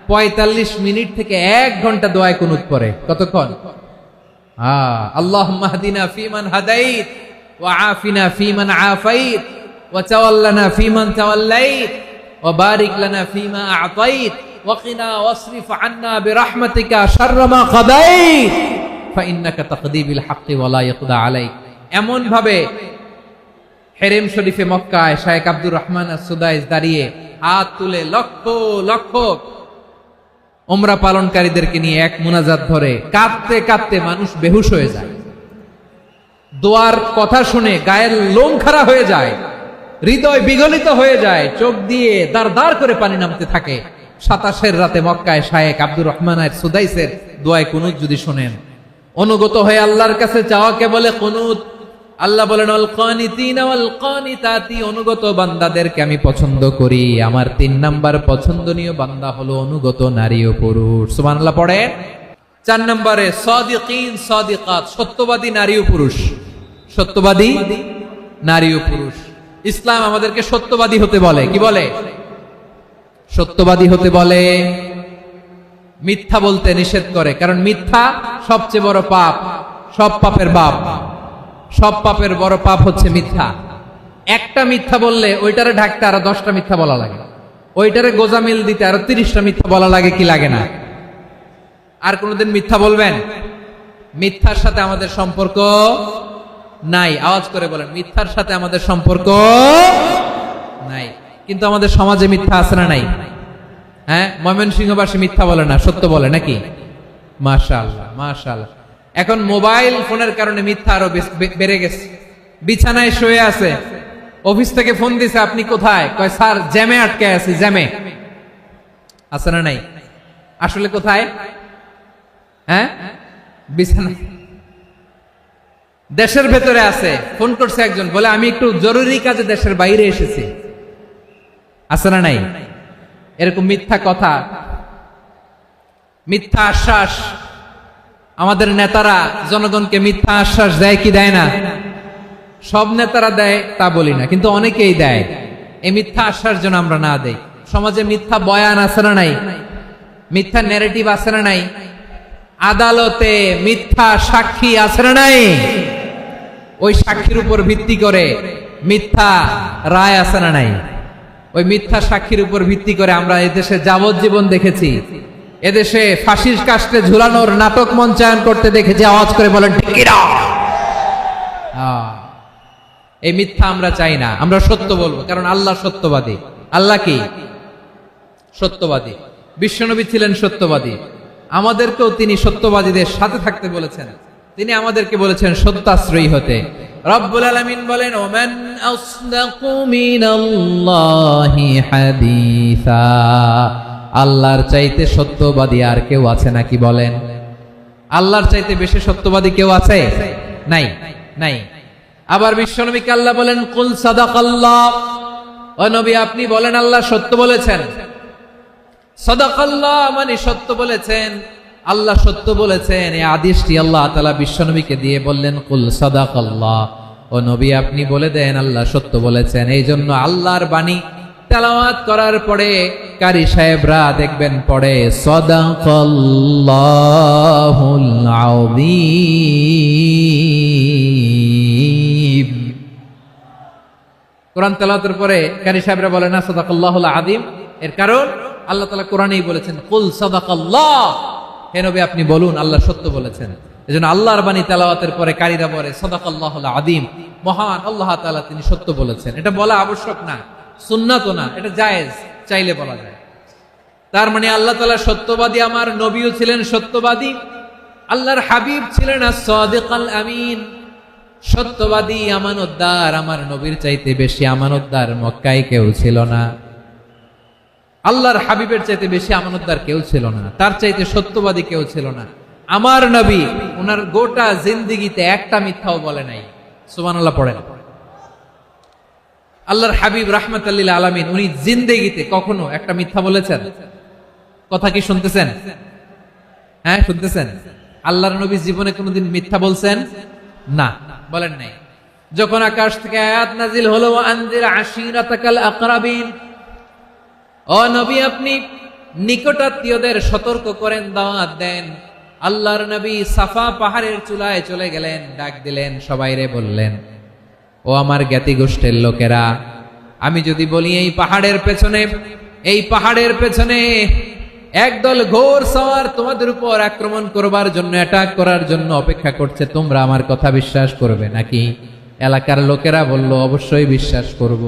৪৫ মিনিট থেকে ১ ঘন্টা দোয়ায় কুনুত পড়ে। কতক্ষণ? আল্লাহুম্মা হদিনা ফিমান হাদাইত ওয়া আফিনা ফিমান আফাইত ওয়া তাওয়াল্লানা ফিমান তাওয়াল্লাইত ওয়া বারিক লানা ফিমা আ'তাইত ওয়া কিনা ওয়াসরিফ আন্না বিরহমাতিকা শাররা মা কাদাইত ফাইন্নাকা তাকদি বিল হাক্কি ওয়া লা ইয়াকদা আলাইক। এমন ভাবে হেরেম শরীফে মক্কায় শায়েখ আব্দুর রহমান আস-সুদাইস দাঁড়িয়ে হাত তুলে লক্ষ লক্ষ উমরা পালনকারীদেরকে নিয়ে এক মুনাজাত ধরে কাঁদতে কাঁদতে মানুষ বেহুশ হয়ে যায়। দোয়ার কথা শুনে গায়ের লোম খাড়া হয়ে যায়, হৃদয় বিগলিত হয়ে যায়, চোখ দিয়ে দাঁড় দাঁড় করে পানি নামতে থাকে। ২৭ রাতে মক্কায় শায়েখ আব্দুর রহমান আস-সুদাইসের দোয়ায় কুনুত যদি শুনেন, অনুগত হয়ে আল্লাহর কাছে চাওয়াকে বলে কুনুত। আল্লাহ বলেন আল কানিতিনা ওয়াল কানিতাতি, অনুগত বান্দাদেরকে আমি পছন্দ করি। আমার ৩ নাম্বার পছন্দনীয় বান্দা হলো অনুগত নারী ও পুরুষ। সুবহানাল্লাহ পড়েন। ৪ নম্বরে সাদিকিন সাদিকাত, সত্যবাদী নারী ও পুরুষ। সত্যবাদী নারী ও পুরুষ। ইসলাম আমাদেরকে সত্যবাদী হতে বলে। কি বলে? সত্যবাদী হতে বলে। মিথ্যা বলতে নিষেধ করে, কারণ মিথ্যা সবচেয়ে বড় পাপ, সব পাপের বাপ। সব পাপের বড় পাপ হচ্ছে মিথ্যা। একটা মিথ্যা বললে ওইটারে ঢাকতে আরো 10টা মিথ্যা বলা লাগে, ওইটারে গোজামিল দিতে আরো 30টা মিথ্যা বলা লাগে। কি লাগে না? আর কোনোদিন মিথ্যা বলবেন? মিথ্যার সাথে আমাদের সম্পর্ক নাই। আওয়াজ করে বলেন, মিথ্যার সাথে আমাদের সম্পর্ক নাই। কিন্তু আমাদের সমাজে মিথ্যা আছে না নাই? হ্যাঁ, ময়মনসিংহবাসী মিথ্যা বলে না, সত্য বলে নাকি? মাশাআল্লাহ মাশাআল্লাহ। এখন মোবাইল ফোনের কারণে মিথ্যা আরো বেড়ে গেছে। বিছানায় শুয়ে আছে, অফিস থেকে ফোন দিছে, আপনি কোথায়? কয় স্যার জ্যামে আটকে আছি। জ্যামে আছে না নাই? আসলে কোথায়? হ্যাঁ, বিছানায়। দেশের ভেতরে আছে, ফোন করছে একজন, বলে আমি একটু জরুরি কাজে দেশের বাইরে এসেছি। আছে না নাই? এরকম মিথ্যা কথা, মিথ্যা আশ্বাস। আমাদের নেতারা জনগণকে মিথ্যা আশ্বাস দেয় কি দেয় না? সব নেতারা দেয় তা বলি না, কিন্তু অনেকেই দেয়। এই মিথ্যা আশ্বাস যেন আমরা না দেই। সমাজে মিথ্যা বয়ান আছে না নাই? মিথ্যা ন্যারেটিভ আছে না নাই? আদালতে মিথ্যা সাক্ষী আছে না নাই? ওই সাক্ষীর উপর ভিত্তি করে মিথ্যা রায় আছে না নাই? ওই মিথ্যা সাক্ষীর উপর ভিত্তি করে আমরা এদেশে যাবজ্জীবন দেখেছি, এদেশে ফাঁসির কাস্টে ঝুলানোর নাটক মঞ্চায়ন করতে দেখেছি। আওয়াজ করে বলেন ঠিক কিনা? এই মিথ্যা আমরা চাই না, আমরা সত্য বলবো, কারণ আল্লাহ সত্যবাদী। আল্লাহ কি? সত্যবাদী। বিশ্বনবী ছিলেন সত্যবাদী, আমাদেরকেও তিনি সত্যবাদীদের সাথে থাকতে বলেছেন। তিনি আমাদেরকে বলেছেন সত্যাশ্রয়ী হতে। রব্বুল আলামিন বলেন ওমান আসদাকু মিনাল্লাহি হাদিসা, আল্লাহর চাইতে সত্যবাদী আর কেউ আছে নাকি বলেন? আল্লাহর চাইতে বেশি সত্যবাদী কেউ আছে? নাই, নাই। আবার বিশ্বনবীকে আল্লাহ বলেন কুল সাদাকাল্লাহ, ও নবী আপনি বলেন আল্লাহ সত্য বলেছেন। সাদাকাল্লাহ মানে সত্য বলেছেন, আল্লাহ সত্য বলেছেন। এই আদেশটি আল্লাহ তাআলা বিশ্বনবীকে দিয়ে বললেন কুল সাদাকাল্লাহ, ও নবী আপনি বলে দেন আল্লাহ সত্য বলেছেন। এই জন্য আল্লাহর বাণী তেলাওয়াত করার পরে কারি সাহেবরা দেখবেন পড়ে সাদাকাল্লাহুল আযীম। কোরআন তেলাওয়াতের পরে কারি সাহেবরা বলে না সাদাকাল্লাহুল আযীম। এর কারণ আল্লাহ তাআলা কোরআনেই বলেছেন কুল সাদাকাল্লাহ, হে নবী আপনি বলুন আল্লাহ সত্য বলেছেন। এজন্য আল্লাহর বাণী তেলাওয়াতের পরে কারীরা বলে সাদাকাল্লাহুল আযীম, মহান আল্লাহ তাআলা তিনি সত্য বলেছেন। এটা বলা আবশ্যক না, সুন্নাতও না, এটা জায়েজ, চাইলে বলা যায়। তার মানে আল্লাহ তাআলা সত্যবাদী, আমার নবীও ছিলেন সত্যবাদী, আল্লাহর হাবিব ছিলেন as-সাদিকাল আমিন, সত্যবাদী, আমানতদার। আমার নবীর চাইতে বেশি আমানতদার মক্কায় কেউ ছিল না, আল্লাহর হাবিবের চাইতে বেশি আমানতদার কেউ ছিল না, তার চাইতে সত্যবাদী কেউ ছিল না। আমার নবী ওনার গোটা জিন্দেগিতে একটা মিথ্যাও বলে নাই। সুবহানাল্লাহ পড়েন। আল্লাহর হাবিব রাহমাতাল লিল আলামিন উনি জিন্দেগিতে কখনো একটা মিথ্যা বলেছেন? কথা কি শুনতেছেন? হ্যাঁ শুনতেছেন? আল্লাহর নবী জীবনে কোনোদিন মিথ্যা বলছেন? না, বলেন নাই। যখন আকাশ থেকে আয়াত নাজিল হলো আনজির আশিরাতাকাল আকরাবিন, ও নবী, আপনি নিকটাত্মীয়দের সতর্ক করেন, দাওয়াত দেন। আল্লাহর নবী সাফা পাহাড়ের চূড়ায় চলে গেলেন, ডাক দিলেন, সবাইরে বললেন, ও আমার জ্ঞাতি গোষ্ঠীর লোকেরা, আমি যদি বলি এই পাহাড়ের পেছনে একদল ঘোর সওয়ার তোমাদের উপর আক্রমণ করবার জন্য, অ্যাটাক করার জন্য অপেক্ষা করছে, তোমরা আমার কথা বিশ্বাস করবে নাকি? এলাকার লোকেরা বলল, অবশ্যই বিশ্বাস করব।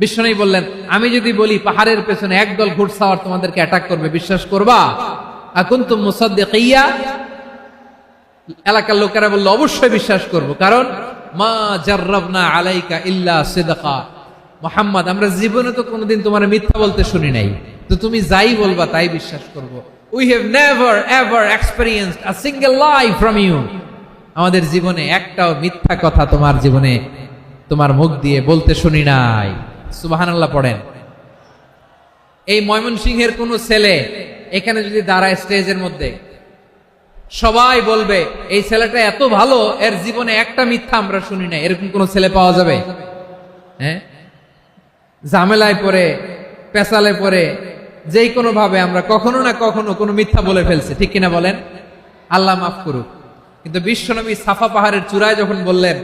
বিষ্ণু বললেন, আমি যদি বলি পাহাড়ের পেছনে একদল ঘোড়সাওয়ার তোমাদেরকে অ্যাটাক করবে, বিশ্বাস করবা? আকুনতুম মুসাদ্দিকিয়া? এলাকার লোকেরা বলল, অবশ্যই বিশ্বাস করব, কারণ মা জাররাবনা আলাইকা ইল্লা সিদকা। মুহাম্মদ, আমরা জীবনে তো কোনোদিন তোমার মিথ্যা বলতে শুনি নাই, তো তুমি যাই বলবা তাই বিশ্বাস করব। We have never ever experienced a single lie from you. আমাদের জীবনে একটাও মিথ্যা কথা তোমার জীবনে, তোমার মুখ দিয়ে বলতে শুনি নাই। সুবহানাল্লাহ পড়েন। এই ময়মনসিংহের কোন ছেলে এখানে যদি দাঁড়ায় স্টেজের মধ্যে, সবাই বলবে এই ছেলেটা এত ভালো, এর জীবনে একটা মিথ্যা আমরা শুনি নাই। এরকম কোন ছেলে পাওয়া যাবে? হ্যাঁ, ঝামেলায় পড়ে, পেশালে পড়ে, যেই কোনো ভাবে আমরা কখনো না কখনো কোনো মিথ্যা বলে ফেলছি, ঠিক কিনা বলেন? আল্লাহ মাফ করুক। কিন্তু বিশ্বনবী সাফা পাহাড়ের চূড়ায় যখন বললেন,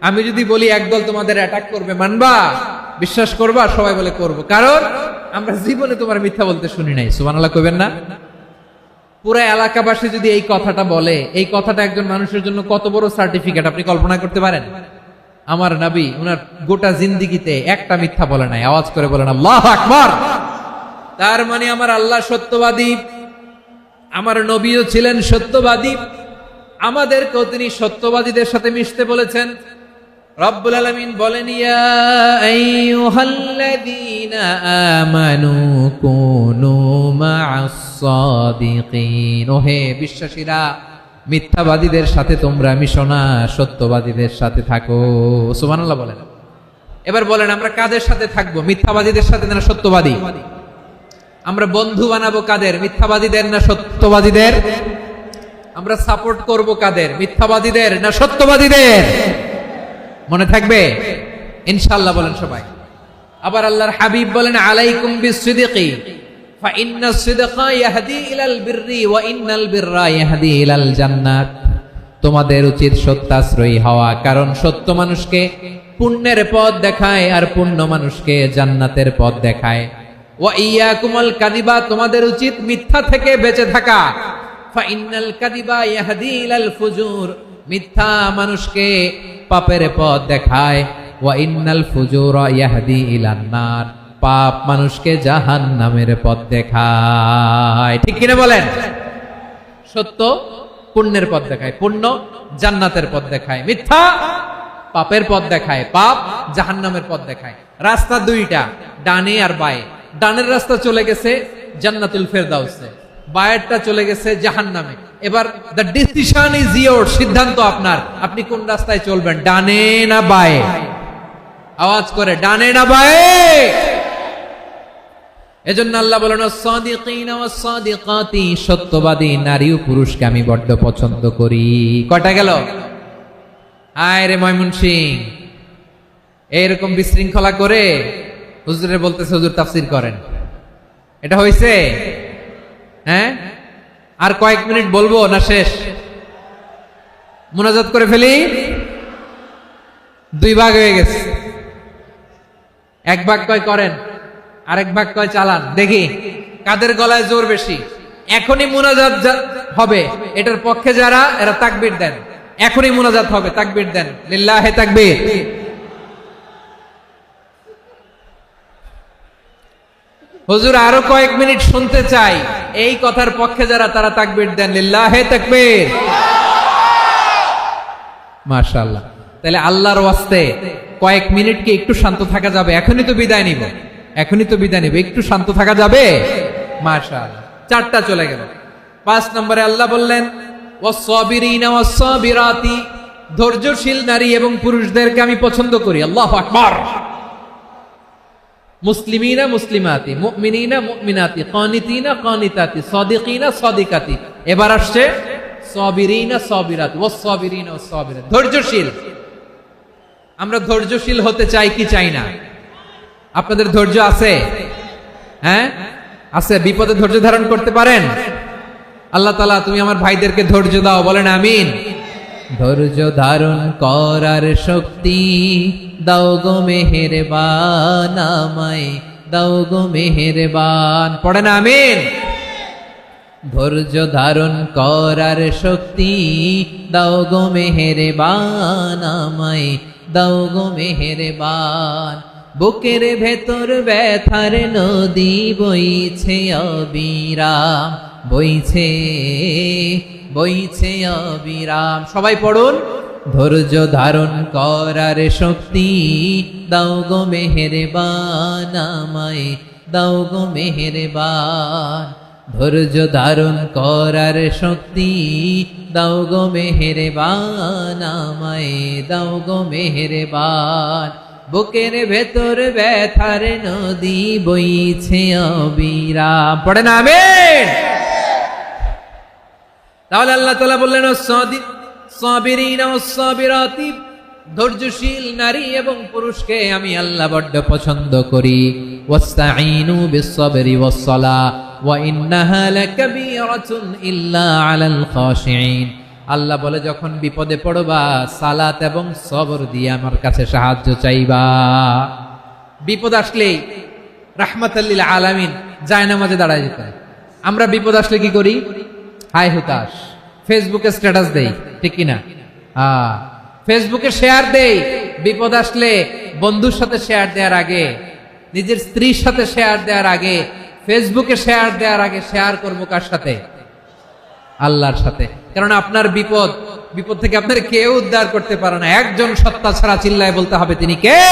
আমি যদি বলি একদল তোমাদের অ্যাটাক করবে, মানবা? বিশ্বাস করবা? সবাই বলে করব, কারণ আমরা জীবনে তোমার মিথ্যা বলতে শুনি নাই। সুবহানাল্লাহ কইবেন না? পুরো এলাকাবাসী যদি এই কথাটা বলে, এই কথাটা একজন মানুষের জন্য কত বড় সার্টিফিকেট আপনি কল্পনা করতে পারেন? আমার নবী উনার গোটা জিন্দেগিতে একটা মিথ্যা বলে নাই। আওয়াজ করে বলেন আল্লাহু আকবার। তার মানে আমার আল্লাহ সত্যবাদী, আমার নবীও ছিলেন সত্যবাদী, আমাদেরকেও তিনি সত্যবাদীদের সাথে মিশতে বলেছেন। রব্বুল আলামিন বলেন, ইয়া আইয়ুহাল্লাযীনা আমানু কুনু মা'আস সাদিকিন। ওহে বিশ্বাসীরা, মিথ্যাবাদীদের সাথে তোমরা মিশো না, সত্যবাদীদের সাথে থাকো। সুবহানাল্লাহ বলেন। এবার বলেন, আমরা কাদের সাথে থাকবো? মিথ্যাবাদীদের সাথে না সত্যবাদী? আমরা বন্ধু বানাবো কাদের? মিথ্যাবাদীদের না সত্যবাদীদের? আমরা সাপোর্ট করব কাদের? মিথ্যাবাদীদের না সত্যবাদীদের? মনে থাকবে ইনশাআল্লাহ বলেন সবাই। আবার আল্লাহর হাবিব বলেন, আলাইকুম বিসসিদকি ফা ইন্নাস সিদকা ইয়াহদি ইলাল বিররি ওয়া ইন্নাল বিররা ইয়াহদি ইলাল জান্নাত। তোমাদের উচিত সত্যাশ্রয়ী হওয়া, কারণ সত্য মানুষকে পুণ্যের পথ দেখায় আর পুণ্য মানুষকে জান্নাতের পথ দেখায়। ওয়া ইয়াকুমুল কাযিবা, তোমাদের উচিত মিথ্যা থেকে বেঁচে থাকা। ফা ইন্নাল কাযিবা ইয়াহদি ইলাল ফুজুর, মিথ্যা মানুষকে পাপের পথ দেখায়। ওয়া ইন্নাল ফুজুরা ইয়াহদি ইলান নার, পাপ মানুষকে জাহান্নামের পথ দেখায়। ঠিক কিনা বলেন? সত্য পুণ্যের পথ দেখায়, পুণ্য জান্নাতের পথ দেখায়, মিথ্যা পাপের পথ দেখায়, পাপ জাহান্নামের পথ দেখায়। রাস্তা দুইটা, ডানে আর বায়ে। ডানের রাস্তা চলে গেছে জান্নাতুল ফেরদাউসে, বায়েরটা চলে গেছে জাহান্নামে। এবার দ্য ডিসিশন ইজ ইয়োর, সিদ্ধান্ত আপনার, আপনি কোন রাস্তায় চলবেন, ডানে না বায়ে? আওয়াজ করে, ডানে না বায়ে? এজন্য আল্লাহ বলেন, সাদিকিনা ওয়াস সাদিকাতি, সত্যবাদী নারী ও পুরুষকে আমি বড্ড পছন্দ করি। কয়টা গেল? আয় রে ময়মনসিং, এইরকম বিশৃঙ্খলা করে হুজুরে বলতেছে হুজুর তাফসীর করেন, এটা হইছে? হ্যাঁ, আর কয়েক মিনিট বলবো না শেষ? মুনাজাত করে ফেলি। দুই ভাগ হয়ে গেছে, এক ভাগ কয় করেন, আরেক ভাগ কয় চালান। দেখি কাদের গলায় জোর বেশি। এখনই মুনাজাত হবে, এটার পক্ষে যারা, এরা তাকবীর দেন। এখনই মুনাজাত হবে, তাকবীর দেন, লিল্লাহে তাকবীর। হুজুর আরো কয়েক মিনিট শুনতে চাই, এই কথার পক্ষে যারা, তারা তাকবীর দেন, লিল্লাহে তাকবীর। মাশাআল্লাহ। তাহলে আল্লাহর ওয়াস্তে কয়েক মিনিট কি একটু শান্ত থাকা যাবে? এখনই তো বিদায় নিব, এখনই তো বিদায় নিব, একটু শান্ত থাকা যাবে? মাশাআল্লাহ। চারটা চলে গেল। 5 নম্বরে আল্লাহ বললেন, ওয়াস-সাবিরিনা ওয়াস-সাবিরাতি, ধৈর্যশীল নারী এবং পুরুষদেরকে আমি পছন্দ করি। আল্লাহু আকবার। মুসলিমিনা মুসলিমাতি, মুমিনিনা মুমিনাতি, কানিতিনা কানিতাতি, সাদিকিনা সাদিকাতি। এবার আসছে সাবিরিনা সাবিরাতি, ওয়াস-সাবিরিনা ওয়াস-সাবিরাত, ধৈর্যশীল। আমরা ধৈর্যশীল হতে চাই কি চাই না? আপনাদের ধৈর্য আছে? হ্যাঁ আছে, বিপদে ধৈর্য ধারণ করতে পারেন? আল্লাহ তাআলা তুমি আমার ভাইদেরকে ধৈর্য দাও, বলেন আমিন। ধৈর্য ধারণ করার শক্তি দাও গো মেহেরবান, আমায় দাও গো মেহেরবান, পড়েন আমিন। ধৈর্য ধারণ করার শক্তি দাও গো মেহেরবান, আমায় দাও গো মেহেরবান। বুকের ভেতর ব্যথার নদী বইছে অবিরাম, বইছে বইছে অবিরাম। সবাই পড়ুন, ধৈর্য ধারণ করার শক্তি দাও গো মেহেরবান, আমায় দাও গো মেহেরবান। ধৈর্য ধারণ করার শক্তি দাও গো মেহেরবান, আমায় দাও গো মেহেরবান। বুকের ভেতর ব্যথার নদী বইছে অবিরাম, পড়েন আমিন। তাহলে আল্লাহ তাআলা বললেন সাবিরিনা ওয়াস-সাবিরাতি, ধৈর্যশীল নারী এবং পুরুষকে আমি আল্লাহ বড্ড পছন্দ করি। ওয়াস্তাঈনু বিস-সাবরি ওয়াস-সালাহ ওয়া ইন্নাহা লাকাবীরাতুন ইল্লা আলাল খাশিঈন। আল্লাহ বলে যখন বিপদে পড়বা সালাত এবং সবর দিয়ে আমার কাছে সাহায্য চাইবা। বিপদ আসলেই রাহমাতাল লিল আলামিন জায়নামাজে দাঁড়ায় যেতে। আমরা বিপদ আসলে কি করি? হাই হুতাশ, ফেসবুকে স্ট্যাটাস দেই, ঠিক কিনা? ফেসবুকে শেয়ার দেই। বিপদ আসলে বন্ধুর সাথে শেয়ার দেওয়ার আগে, নিজের স্ত্রীর সাথে শেয়ার দেওয়ার আগে, ফেসবুকে শেয়ার দেওয়ার আগে শেয়ার করবো কার সাথে? আল্লাহর সাথে। কারণ আপনার বিপদ থেকে আপনার কেউ উদ্ধার করতে পারে না, একজন সত্তা ছাড়া। চিল্লায় বলতে হবে তিনি কে?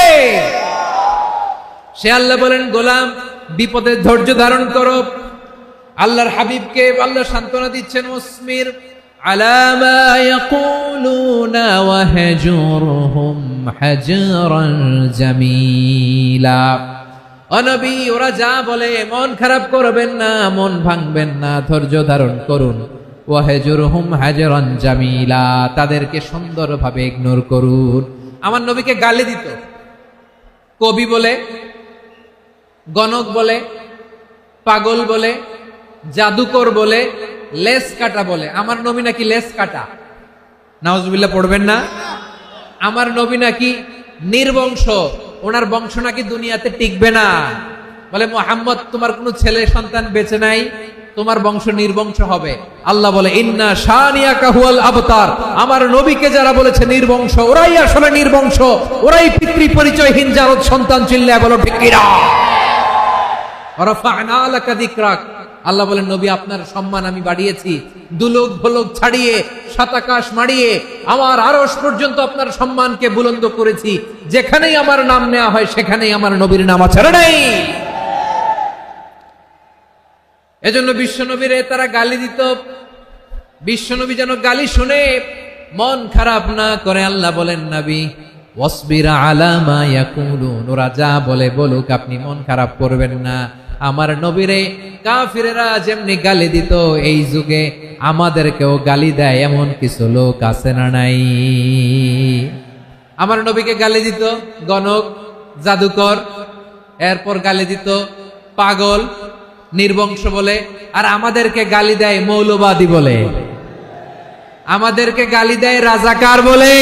সে আল্লাহ বলেন, গোলাম বিপদে ধৈর্য ধারণ করো। আল্লাহর হাবিবকে আল্লাহ সান্ত্বনা দিচ্ছেন, ওয়াসমির আলা মা ইয়াকুলুনা ওয়াহজুরহুম হাজরান জামিলা। ও নবী, ওরা যা বলে মন খারাপ করবেন না, মন ভাঙবেন না, ধৈর্য ধারণ করুন। ওয়াহজুরহুম হাজরান জামিলা, তাদেরকে সুন্দরভাবে ইগনোর করুন। আমার নবীকে গালি দিত কবি বলে, গণক বলে, পাগল বলে, জাদুকর বলে, লেস কাটা বলে। আমার নবী নাকি লেস কাটা, নাউজুবিল্লাহ পড়বেন না। আমার নবী নাকি নির্বংশ, ওনার বংশ নাকি দুনিয়াতে টিকবে না। বলে মুহাম্মদ তোমার কোনো ছেলে সন্তান বেঁচে নাই, তোমার বংশ নির্বংশ হবে। আল্লাহ বলে ইন্না শানিয়াকা হুয়াল আবতার। আমার নবীকে যারা বলেছে নির্বংশ, ওরাই আসলে নির্বংশ, ওরাই পিতৃ পরিচয়হীন জারদ সন্তান। চিল্লায় বলো ঠিক কিনা? রাফা'না লাকা যিকরাক। আল্লাহ বলেন নবী আপনার সম্মান আমি বাড়িয়েছি, দুলোক ভোলক ছাড়িয়ে সাত আকাশ মাড়িয়ে আমার আরশ পর্যন্ত আপনার সম্মানকে বুলন্দ করেছি। যেখানেই আমার নাম নেওয়া হয় সেখানেই আমার নবীর নাম আছে, নাই? এজন্য বিশ্বনবীরে তারা গালি দিত। বিশ্বনবী যেন গালি শুনে মন খারাপ না করে আল্লাহ বলেন, নবী ওয়াসবির আলা মা ইয়াকুলুন, ওরা যা বলে বলুক, আপনি মন খারাপ করবেন না। আমার নবীরে কাফিরেরা যেমনি গালি দিত, এই যুগে আমাদেরকেও গালি দেয় এমন কিছু লোক আছে না নাই? আমার নবীকে গালি দিত গণক, জাদুকর, এরপর গালি দিত পাগল, নির্বংশ বলে। আর আমাদেরকে গালি দেয় মৌলবাদী বলে, আমাদেরকে গালি দেয় রাজাকার বলে।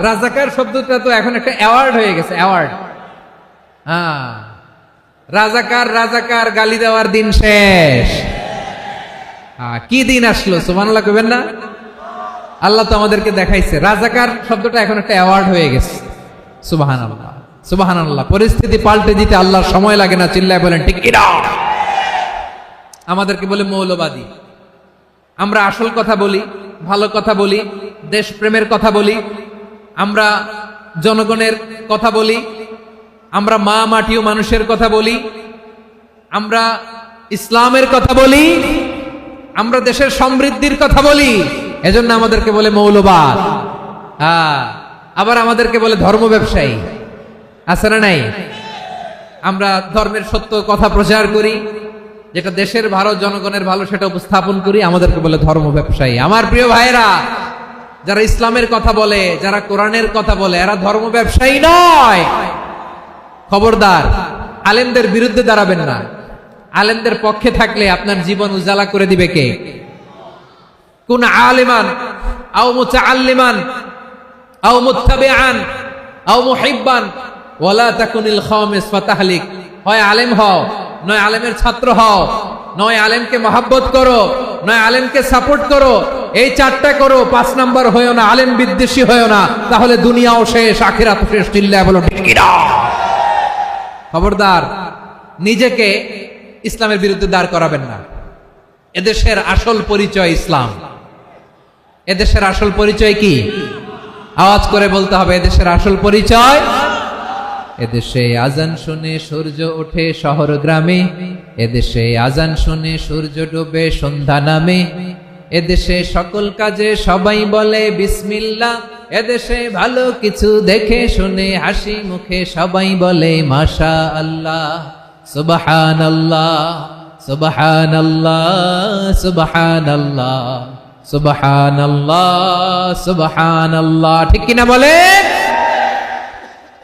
রাজাকার শব্দটা তো এখন একটা অ্যাওয়ার্ড হয়ে গেছে, অ্যাওয়ার্ড। রাজাকার রাজাকার গালি দেওয়ার দিন শেষ। কি দিন আসলো, সুবহানাল্লাহ কইবেন না? আল্লাহ তো আমাদেরকে দেখাইছে রাজাকার শব্দটা এখন একটা অ্যাওয়ার্ড হয়ে গেছে। সুবহানাল্লাহ, সুবহানাল্লাহ। পরিস্থিতি পাল্টে দিতে আল্লাহর সময় লাগে না। চিল্লায় বলেন ঠিক কিনা? আমাদেরকে বলে মৌলবাদী। আমরা আসল কথা বলি, ভালো কথা বলি, দেশপ্রেমের কথা বলি, আমরা জনগণের কথা বলি, আমরা মা মাটি ও মানুষের কথা বলি, আমরা ইসলামের কথা বলি, আমরা দেশের সমৃদ্ধির কথা বলি। এজন্য আমাদেরকে বলে মৌলবাদ। আবার আমাদেরকে বলে ধর্ম ব্যবসায়ী, আছে না নাই? আমরা ধর্মের সত্য কথা প্রচার করি, যেটা দেশের ভালো, জনগণের ভালো, সেটা উপস্থাপন করি, আমাদেরকে বলে ধর্ম ব্যবসায়ী। আমার প্রিয় ভাইরা, যারা ইসলামের কথা বলে, যারা কোরআনের কথা বলে, এরা ধর্ম ব্যবসায়ী নয়। খবরদার, আলেমদের বিরুদ্ধে দাঁড়াবেন না। আলেমদের পক্ষে থাকলে আপনার জীবন উজালা করে দিবে কে? কুন আলিমান আও মুতাআল্লিমান আও মুত্তাবিআন আও মুহিব্বান ওয়ালা তাকুনিল খামিস ফাতাহলিক। হয় আলেম হও, নয় আলেমের ছাত্র হও, নয় আলেমকে মহাব্বত করো, নয় আলেমকে সাপোর্ট করো। এই চারটা করো, 5 নাম্বার হয়েও না, আলেম বিদ্বেষী হয়েও না, তাহলে দুনিয়াও শেষ, আখিরাতও শেষ। চিল্লায় বলো ঠিক কিনা? খবরদার, নিজেকে ইসলামের বিরুদ্ধে দাঁড় করাবেন না। এদেশের আসল পরিচয় ইসলাম। এদেশের আসল পরিচয় কি? আওয়াজ করে বলতে হবে, এদেশের আসল পরিচয়। এদেশে আজান শুনে সূর্য ওঠে শহর গ্রামে, এদেশে আজান শুনে সূর্য ডুবে সন্ধ্যা নামে, এদেশে সকল কাজে সবাই বলে বিসমিল্লাহ, এদেশে ভালো কিছু দেখে শুনে হাসি মুখে সবাই বলে মাশা আল্লাহ, সুবহানাল্লাহ সুবহানাল্লাহ সুবহানাল্লাহ সুবহানাল্লাহ সুবহানাল্লাহ। ঠিক কিনা বলে?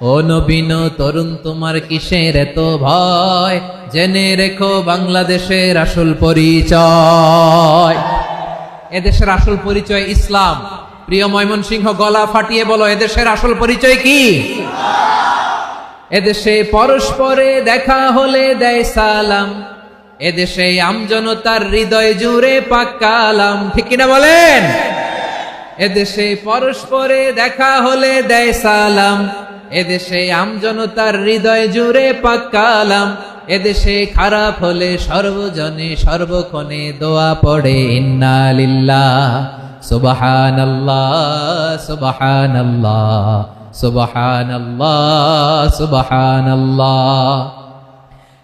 ও নবীন তরুণ, তোমার কিসের এত ভয়? জেনে রেখো বাংলাদেশের আসল পরিচয়। এদেশের আসল পরিচয় ইসলাম। প্রিয় ময়মনসিংহ, গলা ফাটিয়ে বলো, এদেশের আসল পরিচয় কি? এদেশে পরস্পরে দেখা হলে দেয় সালাম, এদেশে আমজনতার হৃদয় জুড়ে পাক কালাম। ঠিক কিনা বলেন? এদেশে পরস্পরে দেখা হলে দেয় সালাম, এদেশে আমজনতার হৃদয় জুড়ে পাক কালাম, এদেশে খারাপ হলে সর্বজনে সর্বক্ষণে দোয়া পড়ে ইন্না লিল্লাহ সুবহানাল্লাহ সুবহানাল্লাহ সুবহানাল্লাহ সুবহানাল্লাহ।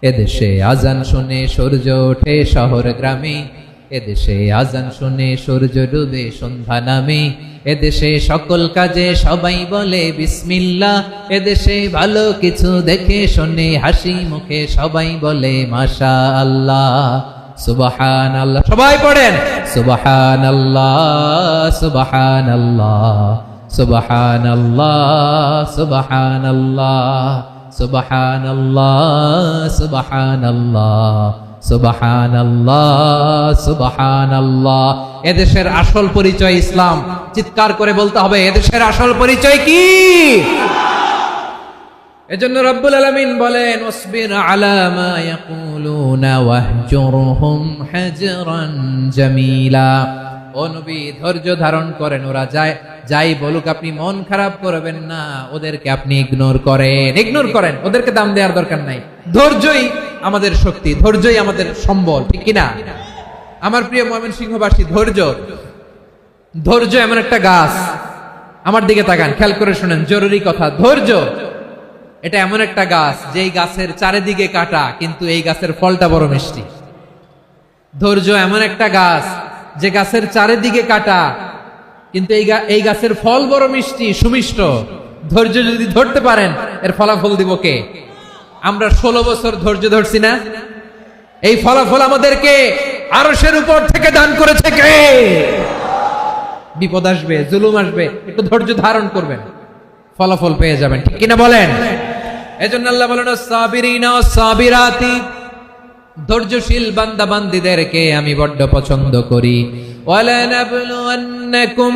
এদেশে আজান শুনে সূর্য ওঠে শহর গ্রামে, এদেশে আজান শুনে সূর্য ডুবে সন্ধ্যা নামে, এদেশে সকল কাজে সবাই বলে বিসমিল্লাহ, এদেশে ভালো কিছু দেখে শুনে হাসি মুখে সবাই বলে মাশা আল্লাহ সুবহানাল্লাহ। সবাই পড়েন সুবহানাল্লাহ সুবহানাল্লাহ সুবহানাল্লাহ সুবহানাল্লাহ সুবহানাল্লাহ সুবহানাল্লাহ সুবহানাল্লাহ সুবহানাল্লাহ। এদেশের আসল পরিচয় ইসলাম। চিৎকার করে বলতে হবে, এদেশের আসল পরিচয় কি? এজন্য রব্বুল আলামিন বলেন, ওয়াসবির আলা মা ইয়াকুলুনা ওয়াহজুরহুম হাজরান জামিলা। ও নবী, ধৈর্য ধারণ করেন, ওরা যাই বলুক আপনি মন খারাপ করবেন না, ওদেরকে আপনি ইগনোর করেন, ওদেরকে দাম দেওয়ার দরকার নাই। ধৈর্যই আমাদের শক্তি, ধৈর্যই আমাদের সম্বল। ঠিক কিনা? আমার প্রিয় ময়মনসিংহবাসী, ধৈর্য এমন একটা গাছ। আমার দিকে তাকান, খেয়াল করে শুনেন, জরুরি কথা। ধৈর্য এটা এমন একটা গাছ, যেই গাছের চারিদিকে কাটা, কিন্তু এই গাছের ফলটা বড় মিষ্টি। ধৈর্য এমন একটা গাছ, যে গাছের চারিদিকে কাটা, কিন্তু এই গাছের ফল বড় মিষ্টি, সুমিষ্ট। ধৈর্য যদি ধরতে পারেন, এর ফলাফল দিব কে? আমরা 16 বছর ধৈর্য ধরছি না? এই ফলাফল আমাদেরকে আরশের উপর থেকে দান করেছে কে? বিপদ আসবে, জুলুম আসবে, একটু ধৈর্য ধারণ করবেন, ফলাফল পেয়ে যাবেন। ঠিক কিনা বলেন? এজন্য আল্লাহ বলেন, সাবিরিনা সাবিরাতি, ধৈর্যশীল বান্দা বান্দীদেরকে আমি বড্ড পছন্দ করি। ওয়ালা নাবলুওয়ান্নাকুম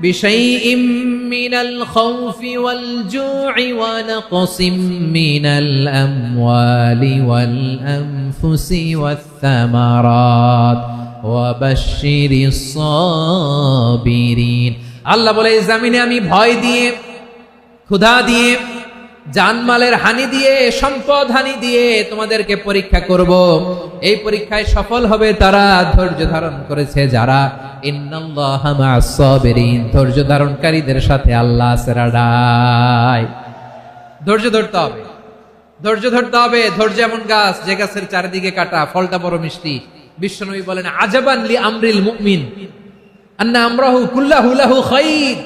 বিশাইইম মিনাল খাউফি ওয়াল জু'i ওয়া নাকসিম মিনাল আমওয়ালি ওয়াল আনফুসি ওয়াস সামারাত ওয়া বাশশিরিস সাবিরিন। আল্লাহ বলে, এই জমিনে আমি ভয় দিয়ে, ক্ষুধা দিয়ে, জানমালের হানি দিয়ে, সম্পদ হানি দিয়ে তোমাদেরকে পরীক্ষা করব। এই পরীক্ষায় সফল হবে তারা, ধৈর্য ধারণ করেছে যারা। ইন্নাল্লাহা মা'আস সাবিরিন, ধৈর্য ধারণকারীদের সাথে আল্লাহ আছে রাডায়। ধৈর্য ধরতে হবে, ধৈর্য ধরতে হবে। ধৈর্য এমন গাছ, যে গাছের চারিদিকে কাটা, ফলটা বড় মিষ্টি। বিশ্বনবী বলেন, আজাবান লি আমরিল মুমিন আন্না আমরাহু কুল্লাহু লাহু খাইর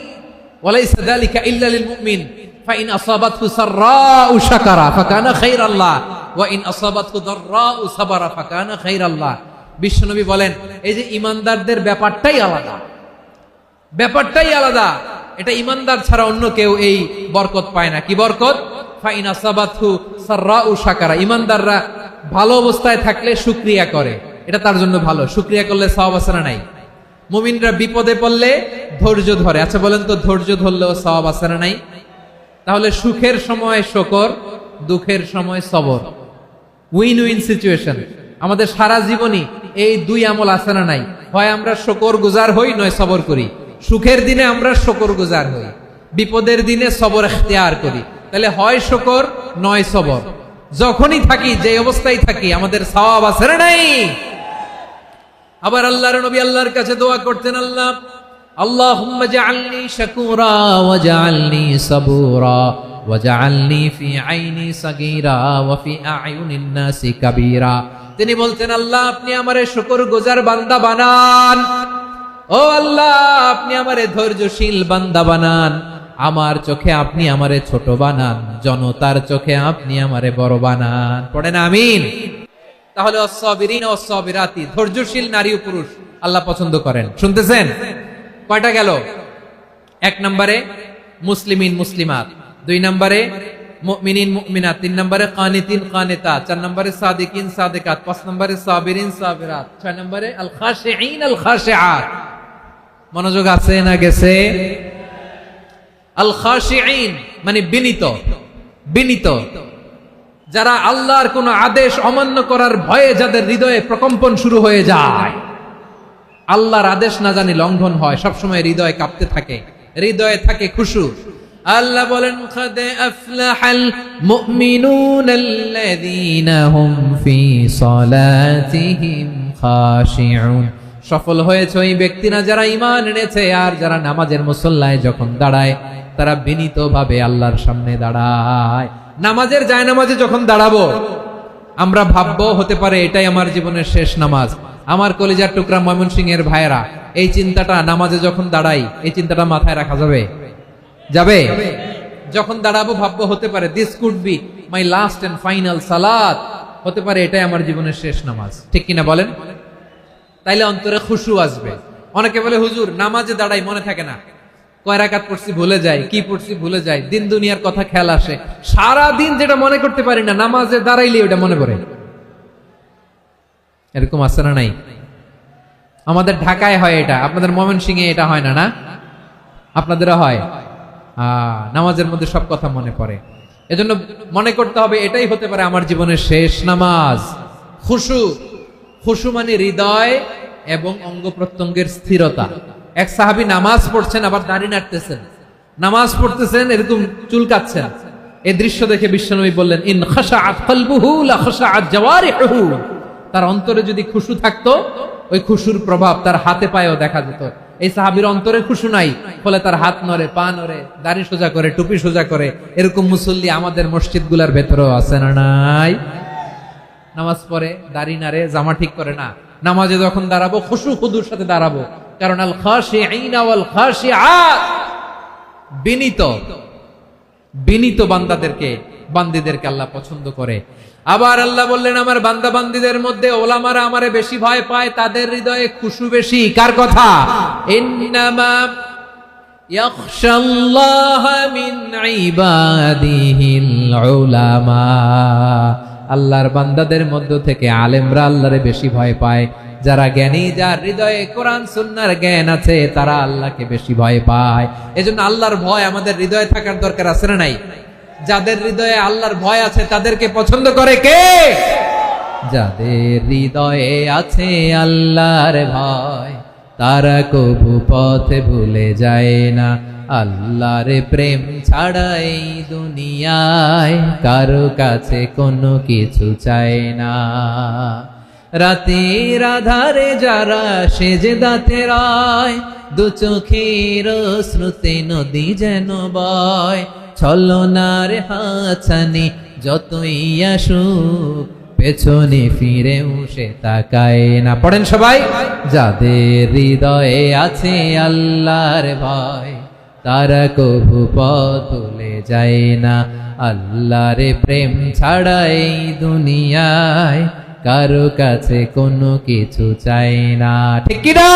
ওয়া লাইসা যালিকা ইল্লা লিল মুমিন ফাইন আসাবাতহু সাররাউ শাকারা ফাকানা খাইরাল্লাহ ওয়া ইন আসাবাতহু দাররাউ সাবারা ফাকানা খাইরাল্লাহ। বিশ্বনবী বলেন, এই যে ইমানদারদের ব্যাপারটাই আলাদা, ব্যাপারটাই আলাদা। এটা ইমানদার ছাড়া অন্য কেউ এই বরকত পায় না। কি বরকত? ফাইন আসাবাতহু সাররাউ শাকারা, ঈমানদাররা ভালো অবস্থায় থাকলে শুকরিয়া করে, এটা তার জন্য ভালো। শুকরিয়া করলে সওয়াব আছে না নাই? মুমিনরা বিপদে পড়লে ধৈর্য ধরে। আচ্ছা বলেন তো, ধৈর্য ধরলেও সওয়াব আছে না নাই? তাহলে সুখের সময় শুকর, দুঃখের সময় সবর, উইন উইন সিচুয়েশন। আমাদের সারা জীবনই এই দুই আমল আছে না নাই? হয় আমরা শুকর গুজার হই, নয় সবর করি। সুখের দিনে আমরা শুকর গুজার হই, বিপদের দিনে সবর ইখতিয়ার করি। তাহলে হয় শুকর নয় সবর। যখনই থাকি, যে অবস্থায় থাকি, আমাদের সওয়াব আছে না নাই? আবার আল্লাহর নবী আল্লাহর কাছে দোয়া করতেন, আল্লাহ আল্লাহুম্মা জাআলনি শাকুরা ওয়া জাআলনি সাবুরা ওয়া জাআলনি ফি আইনি সাগীরা ওয়া ফি আ'য়ুনিন নাসি কাবীরা। তিনি বলতেন, আল্লাহ আপনি আমারে শুকরগুজার বান্দা বানান, ও আল্লাহ আপনি আমারে ধৈর্যশীল বান্দা বানান, আমার চোখে আপনি আমারে ছোট বানান, জনতার চোখে আপনি আমারে বড় বানান। পড়েন আমিন। তাহলে অস-সাবিরিন ওয়াস-সাবিরাতি, ধৈর্যশীল নারী ও পুরুষ আল্লাহ পছন্দ করেন। শুনতেছেন? কয়টা গেল? এক নম্বরে মুসলিমিন মুসলিমাত, দুই নম্বরে মুমিনিন মুমিনাত, তিন নম্বরে কানিতিন কানিতাত, চার নম্বরে সাদিকিন সাদিকাত, পাঁচ নম্বরে সাবিরিন সাবিরাত, ছয় নম্বরে আল খাশিঈন আল খাশিআত। মনোযোগ আছে না গেছে? আল খাশিঈন মানে বিনীত, বিনীত, যারা আল্লাহর কোন আদেশ অমান্য করার ভয়ে যাদের হৃদয়ে প্রকম্পন শুরু হয়ে যায়, আল্লাহর আদেশ না জানি লঙ্ঘন হয়, সবসময় হৃদয় কাঁপতে থাকে, হৃদয়ে থাকে খুশু। আল্লাহ বলেন, কাদ আফলাহাল মুমিনুনাল্লাযীনা হুম ফি সালাতিহিম খাশিউন। সফল হয়েছে ওই ব্যক্তিরা যারা ঈমান এনেছে আর যারা নামাজের মুসল্লায় যখন দাঁড়ায় তারা বিনীতভাবে আল্লাহর সামনে দাঁড়ায়। নামাজের জায়নামাজে যখন দাঁড়াবো আমরা ভাববো হতে পারে এটাই আমার জীবনের শেষ নামাজ। আমার কলিজার টুকরা ময়মনসিংহের ভাইয়েরা, এই চিন্তাটা নামাজে যখন দাঁড়াই, এই চিন্তাটা মাথায় রাখা যাবে? যাবে? যখন দাঁড়াবো ভাববো হতে পারে this could be my last and final সালাত, হতে পারে এটাই আমার জীবনের শেষ নামাজ। ঠিক কিনা বলেন? তাইলে অন্তরে খুশু আসবে। অনেকে বলে, হুজুর নামাজে দাঁড়াই মনে থাকে না, কয় রাকাত পড়ছি ভুলে যাই, কি পড়ছি ভুলে যাই, দিন দুনিয়ার কথা খেয়াল আসে, সারা দিন যেটা মনে করতে পারি না নামাজে দাঁড়াইলে ওটা মনে পড়ে। এরকম আছে না নাই? আমাদের ঢাকায় হয় এটা, আপনাদের ময়মনসিংহে এটা হয় না? না আপনাদেরও হয়? নামাজের মধ্যে সব কথা মনে পড়ে। এজন্য মনে করতে হবে এটাই হতে পারে আমার জীবনের শেষ নামাজ। খুশু, খুশু মানে হৃদয় এবং অঙ্গ প্রত্যঙ্গের স্থিরতা। এক সাহাবী নামাজ পড়ছেন আবার দাড়ি নাড়তেছেন, নামাজ পড়তেছেন এরকম চুলকাচ্ছেন। এই দৃশ্য দেখে বিশ্বনবী বললেন, ইন খাশাআত কলবুহু লা খাশাআত জাওয়ারিহু। তার অন্তরে যদি খুশু থাকতো, ওই খুশুর প্রভাব তার হাতে পায়েও দেখা যেত। এই সাহাবীর অন্তরে খুশু নাই, ফলে তার হাত নড়ে, পা নড়ে, দাড়ি সোজা করে, টুপি সোজা করে। এরকম মুসল্লি আমাদের মসজিদগুলোর ভেতরেও আছে না নাই? নামাজ পড়ে, দাড়ি নাড়ে, জামা ঠিক করে না। নামাজে যখন দাঁড়াবো খুশু খুদুর সাথে দাঁড়াবো, কারণ আল খাশিঈনা ওয়াল খাশিআত, বিনীত, বিনীত বান্দাদেরকে, বান্দীদেরকে আল্লাহ পছন্দ করে। আবার আল্লাহ বললেন, আমার বান্দা বান্দীদের মধ্যে ওলামারা আমারে বেশি ভয় পায়, তাদের হৃদয়ে খুশু বেশি। কার কথা? ইন্নামা ইয়াখশাল্লাহা মিন ইবাদিহিল উলামা। আল্লাহর বান্দাদের মধ্য থেকে আলেমরা আল্লাহরে বেশি ভয় পায়। যারা জ্ঞানী, যার হৃদয়ে কোরআন সুন্নাহর জ্ঞান আছে, তারা আল্লাহকে বেশি ভয় পায়। এজন্য আল্লাহর ভয় আমাদের হৃদয়ে থাকার দরকার আছে না নাই? যাদের হৃদয়ে আল্লাহর ভয় আছে তাদেরকে পছন্দ করে কে? যাদের হৃদয়ে আছে আল্লাহর ভয়, তারা কবু পথে ভুলে যায় না। আল্লাহর প্রেম ছাড়া এই দুনিয়ায় কারো কাছে কোনো কিছু চায় না। রাতের আধারে যারা সেজদাতে রয়, দু চোখের শ্রুতে নদী যেন বয়। ছলনার হাতছানি যতই আসুক, পেছনে ফিরেও সে তাকায় না। পড়েন সবাই। যাদের হৃদয়ে আছে আল্লাহর ভয়, তারা কবু পথ ভুলে যায় না। আল্লাহর প্রেম ছাড়া এই দুনিয়ায় কারো কাছে কোনো কিছু চাই না। ঠিক কি না?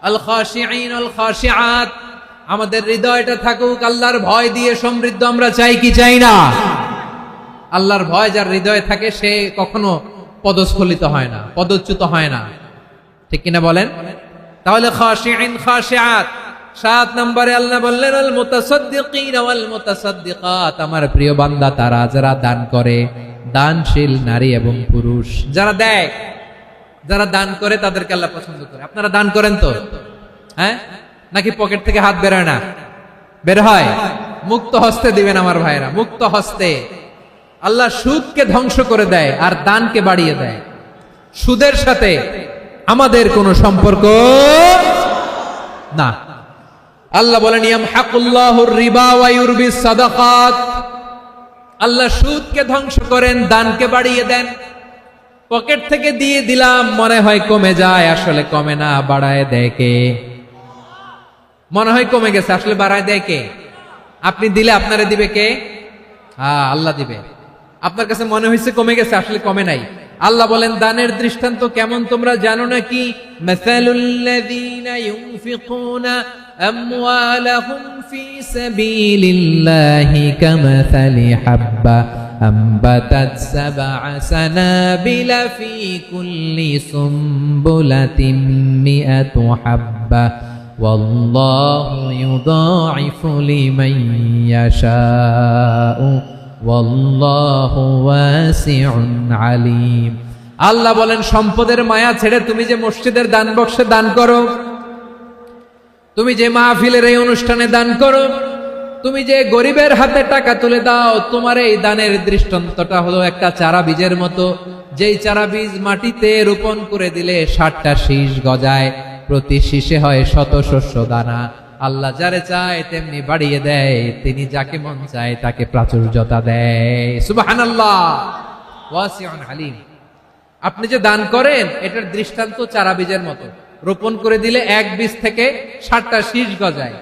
আল খাশিঈন আল খাশিআত, আমাদের হৃদয়টা থাকুক আল্লাহর ভয় দিয়ে সমৃদ্ধ। আমরা চাই কি চাই না? আল্লাহর ভয় যার হৃদয়ে থাকে সে কখনো পদস্খলিত হয় না, পদচ্যুত হয় না, ঠিক কিনা বলেন? তাহলে খাশিঈন খাশিআত। 7 নম্বরে আল্লাহ বললেন আল মুতাসাদ্দিকিন ওয়াল মুতাসাদ্দিকাত, আমার প্রিয় বান্দা তারা যারা দান করে, দানশীল নারী এবং পুরুষ যারা দেয়, যারা দান করে তাদেরকে আল্লাহ পছন্দ করে। আপনারা দান করেন তো? হ্যাঁ, নাকি পকেট থেকে হাত বের হয় না? বের হয়। মুক্ত হস্তে দিবেন আমার ভাইরা, মুক্ত হস্তে। আল্লাহ সুদকে ধ্বংস করে দেয় আর দানকে বাড়িয়ে দেয়। সুদের সাথে আমাদের কোনো সম্পর্ক না। আল্লাহ বলেন ইয়ামহাকুল্লাহুর রিবা ওয়া ইউরবিস সাদাকাত, আল্লাহ সুদকে ধ্বংস করেন, দানকে বাড়িয়ে দেন। পকেট থেকে দিয়ে দিলাম মনে হয় কমে যায়, আসলে কমে না, বাড়ায় দেয় কে? মনে হয় কমে গেছে, আসলে বাড়ায় দেয় কে? আপনি দিলে আপনারে দিবে কে? আল্লাহ দিবে। আপনার কাছে মনে হয়েছে কমে গেছে, আসলে কমে নাই। আল্লাহ বলেন দানের দৃষ্টান্ত কেমন তোমরা জানো নাকি? মাসালুল্লাযীনা ইউনফিকুনা আমওয়ালাহুম ফী সাবিলিল্লাহি কামাসালি হাব্বা আম্বাতাত সাবআ সানাবিলা ফী কুল্লি সুমবুলাতিন মিআতু হাব্বা ওয়াল্লাহু ইউদাঈফু লিমান ইয়াশাউ ওয়াল্লাহু ওয়াসিউন আলীম। আল্লাহ বলেন সম্পদের মায়া ছেড়ে তুমি যে মসজিদের দান বক্সে দান করো, তুমি যে মাহফিলের এই অনুষ্ঠানে দান করো, তুমি যে গরিবের হাতে টাকা তুলে দাও, তোমার এই দানের দৃষ্টান্তটা হলো একটা চারা বীজের মতো। যেই চারা বীজ মাটিতে রোপণ করে দিলে 60টা শীষ গজায়, প্রতি শীষে হয় শত শস্য দানা। আল্লাহ যারে চায় তেমনি বাড়িয়ে দেয়, তিনি যাকে মন চায় তাকে প্রাচুর্যতা দেয়। সুবহানাল্লাহ, ওয়াসিউন আলীম। আপনি যে দান করেন এটার দৃষ্টান্ত চারা বীজের মতো, রোপণ করে দিলে এক বীজ থেকে 60টা শীষ গজায়।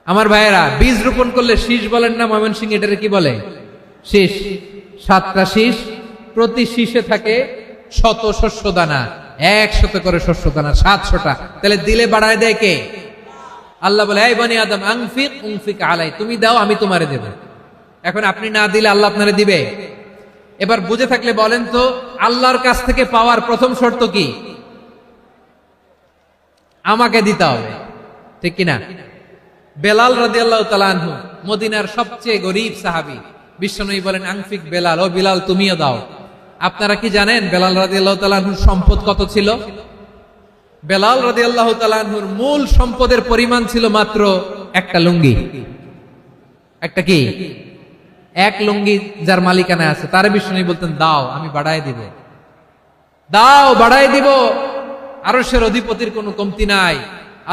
আমার ভাইয়েরা, বীজ রোপণ করলে শীষ বলেন না ময়মনসিংহ, এটারে কি বলে? শীষ। 7টা শীষ, প্রতি শীষে থাকে শত শস্য দানা, 100 করে শস্য দানা, 700টা। তাহলে দিলে বাড়ায় দেয় কে? আল্লাহ বলে এই বনি আদম আনফিক উনফিক আলাই, তুমি দাও আমি তোমারে দেব। এখন আপনি না দিলে আল্লাহ আপনারে দিবে? এবার বুঝে থাকলে বলেন তো, আল্লাহর কাছ থেকে পাওয়ার প্রথম শর্ত কি? আমাকে দিতে হবে, ঠিক কিনা? বেলাল রাদিয়াল্লাহু তাআলা আনহু, মদিনার সবচেয়ে গরীব সাহাবী, বিশ্বনবী বলেন আনফিক বেলাল, ও বেলাল তুমিও দাও। আপনারা কি জানেন বেলাল রাদিয়াল্লাহু তাআলা আনহুর সম্পদ কত ছিল? বেলাল রাদিয়াল্লাহু তাআলা আনহুর মূল সম্পদের পরিমাণ ছিল মাত্র একটা লুঙ্গি। একটা কি? এক লুঙ্গি যার মালিকানা আছে, তার বিশ্বনবী বলতেন দাও আমি বাড়ায় দিব, দাও বাড়ায় দিব। আরশের অধিপতির কোনো কমতি নাই।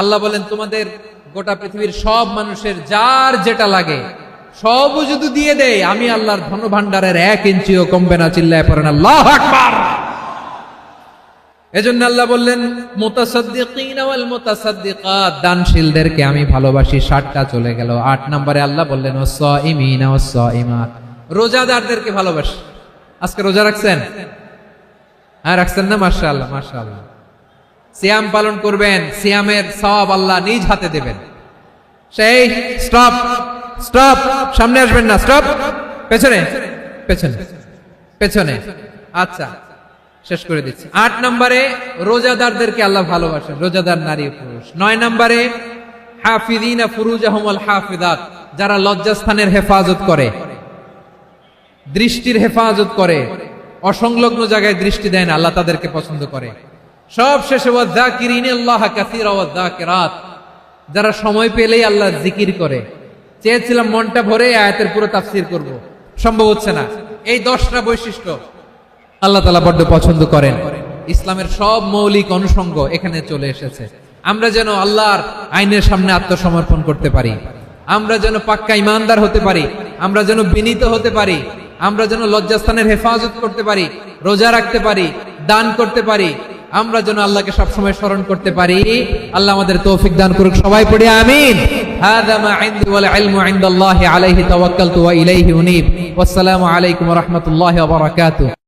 আল্লাহ বলেন তোমাদের গোটা পৃথিবীর সব মানুষের যার যেটা লাগে সবও যদি দিয়ে দেয়, আমি আল্লাহর ধন ভান্ডারের 1 ইঞ্চিও কমবে না। চিল্লায় পড়েন আল্লাহু আকবার। এজন্য আল্লাহ বললেন মুতাসাদ্দিকিন ওয়াল মুতাসাদ্দিকাত, দানশীলদেরকে আমি ভালোবাসি। 60টা চলে গেল। 8 নম্বরে আল্লাহ বললেন ওয়াস-সাইমিন ওয়াস-সাইমাত, রোজাদারদেরকে ভালোবাসি। আজকে রোজা রাখছেন? হ্যাঁ রাখছেন না? মাশাআল্লাহ মাশাআল্লাহ। সিয়াম পালন করবেন, সিয়ামের সওয়াব আল্লাহ নিজ হাতে দেবেন। সেই স্টপ স্টপ, সামনে আসবেন না, স্টপ, পেছনে পেছনে পেছনে। আচ্ছা শেষ করে দিচ্ছি। 8 নম্বরে রোজাদারদেরকে আল্লাহ ভালোবাসেন, রোজাদার নারী পুরুষ। 9 নম্বরে হাফিযিনা ফুরুজাহুম ওয়াল হাফিযাত, যারা লজ্জাস্থানের হেফাজত করে, দৃষ্টির হেফাজত করে, অসংলগ্ন জায়গায় দৃষ্টি দেয় না, আল্লাহ তাদেরকে পছন্দ করে। সব শেষে ওয়াযাকিরিনাল্লাহ কাসীরা ওয়াযাকিরাত, যারা সময় পেলেই আল্লাহ জিকির করে। চেয়েছিলাম মনটা ভরে আয়াতের পুরো তাফসীর করব, সম্ভব হচ্ছে না। এই 10টা বৈশিষ্ট্য আল্লাহ তাআলা বড্ড পছন্দ করেন। ইসলামের সব মৌলিক অনুষঙ্গ এখানে চলে এসেছে। আমরা যেন আল্লাহর আইনের সামনে আত্মসমর্পণ করতে পারি, আমরা যেন পাক্কা ইমানদার হতে পারি, আমরা যেন বিনীত হতে পারি, আমরা যেন লজ্জাস্থানের হেফাজত করতে পারি, রোজা রাখতে পারি, দান করতে পারি, আমরা যেন আল্লাহকে সবসময় স্মরণ করতে পারি। আল্লাহ আমাদের তৌফিক দান করুক। সবাই পড়ি আমিন। হাযা মা ইনদি ওয়াল ইলমু ইনদাল্লাহি আলাইহি তাওয়াক্কালতু ওয়া ইলাইহি উনীব। ওয়াসসালামু আলাইকুম ওয়া রাহমাতুল্লাহি ওয়া বারাকাতুহু।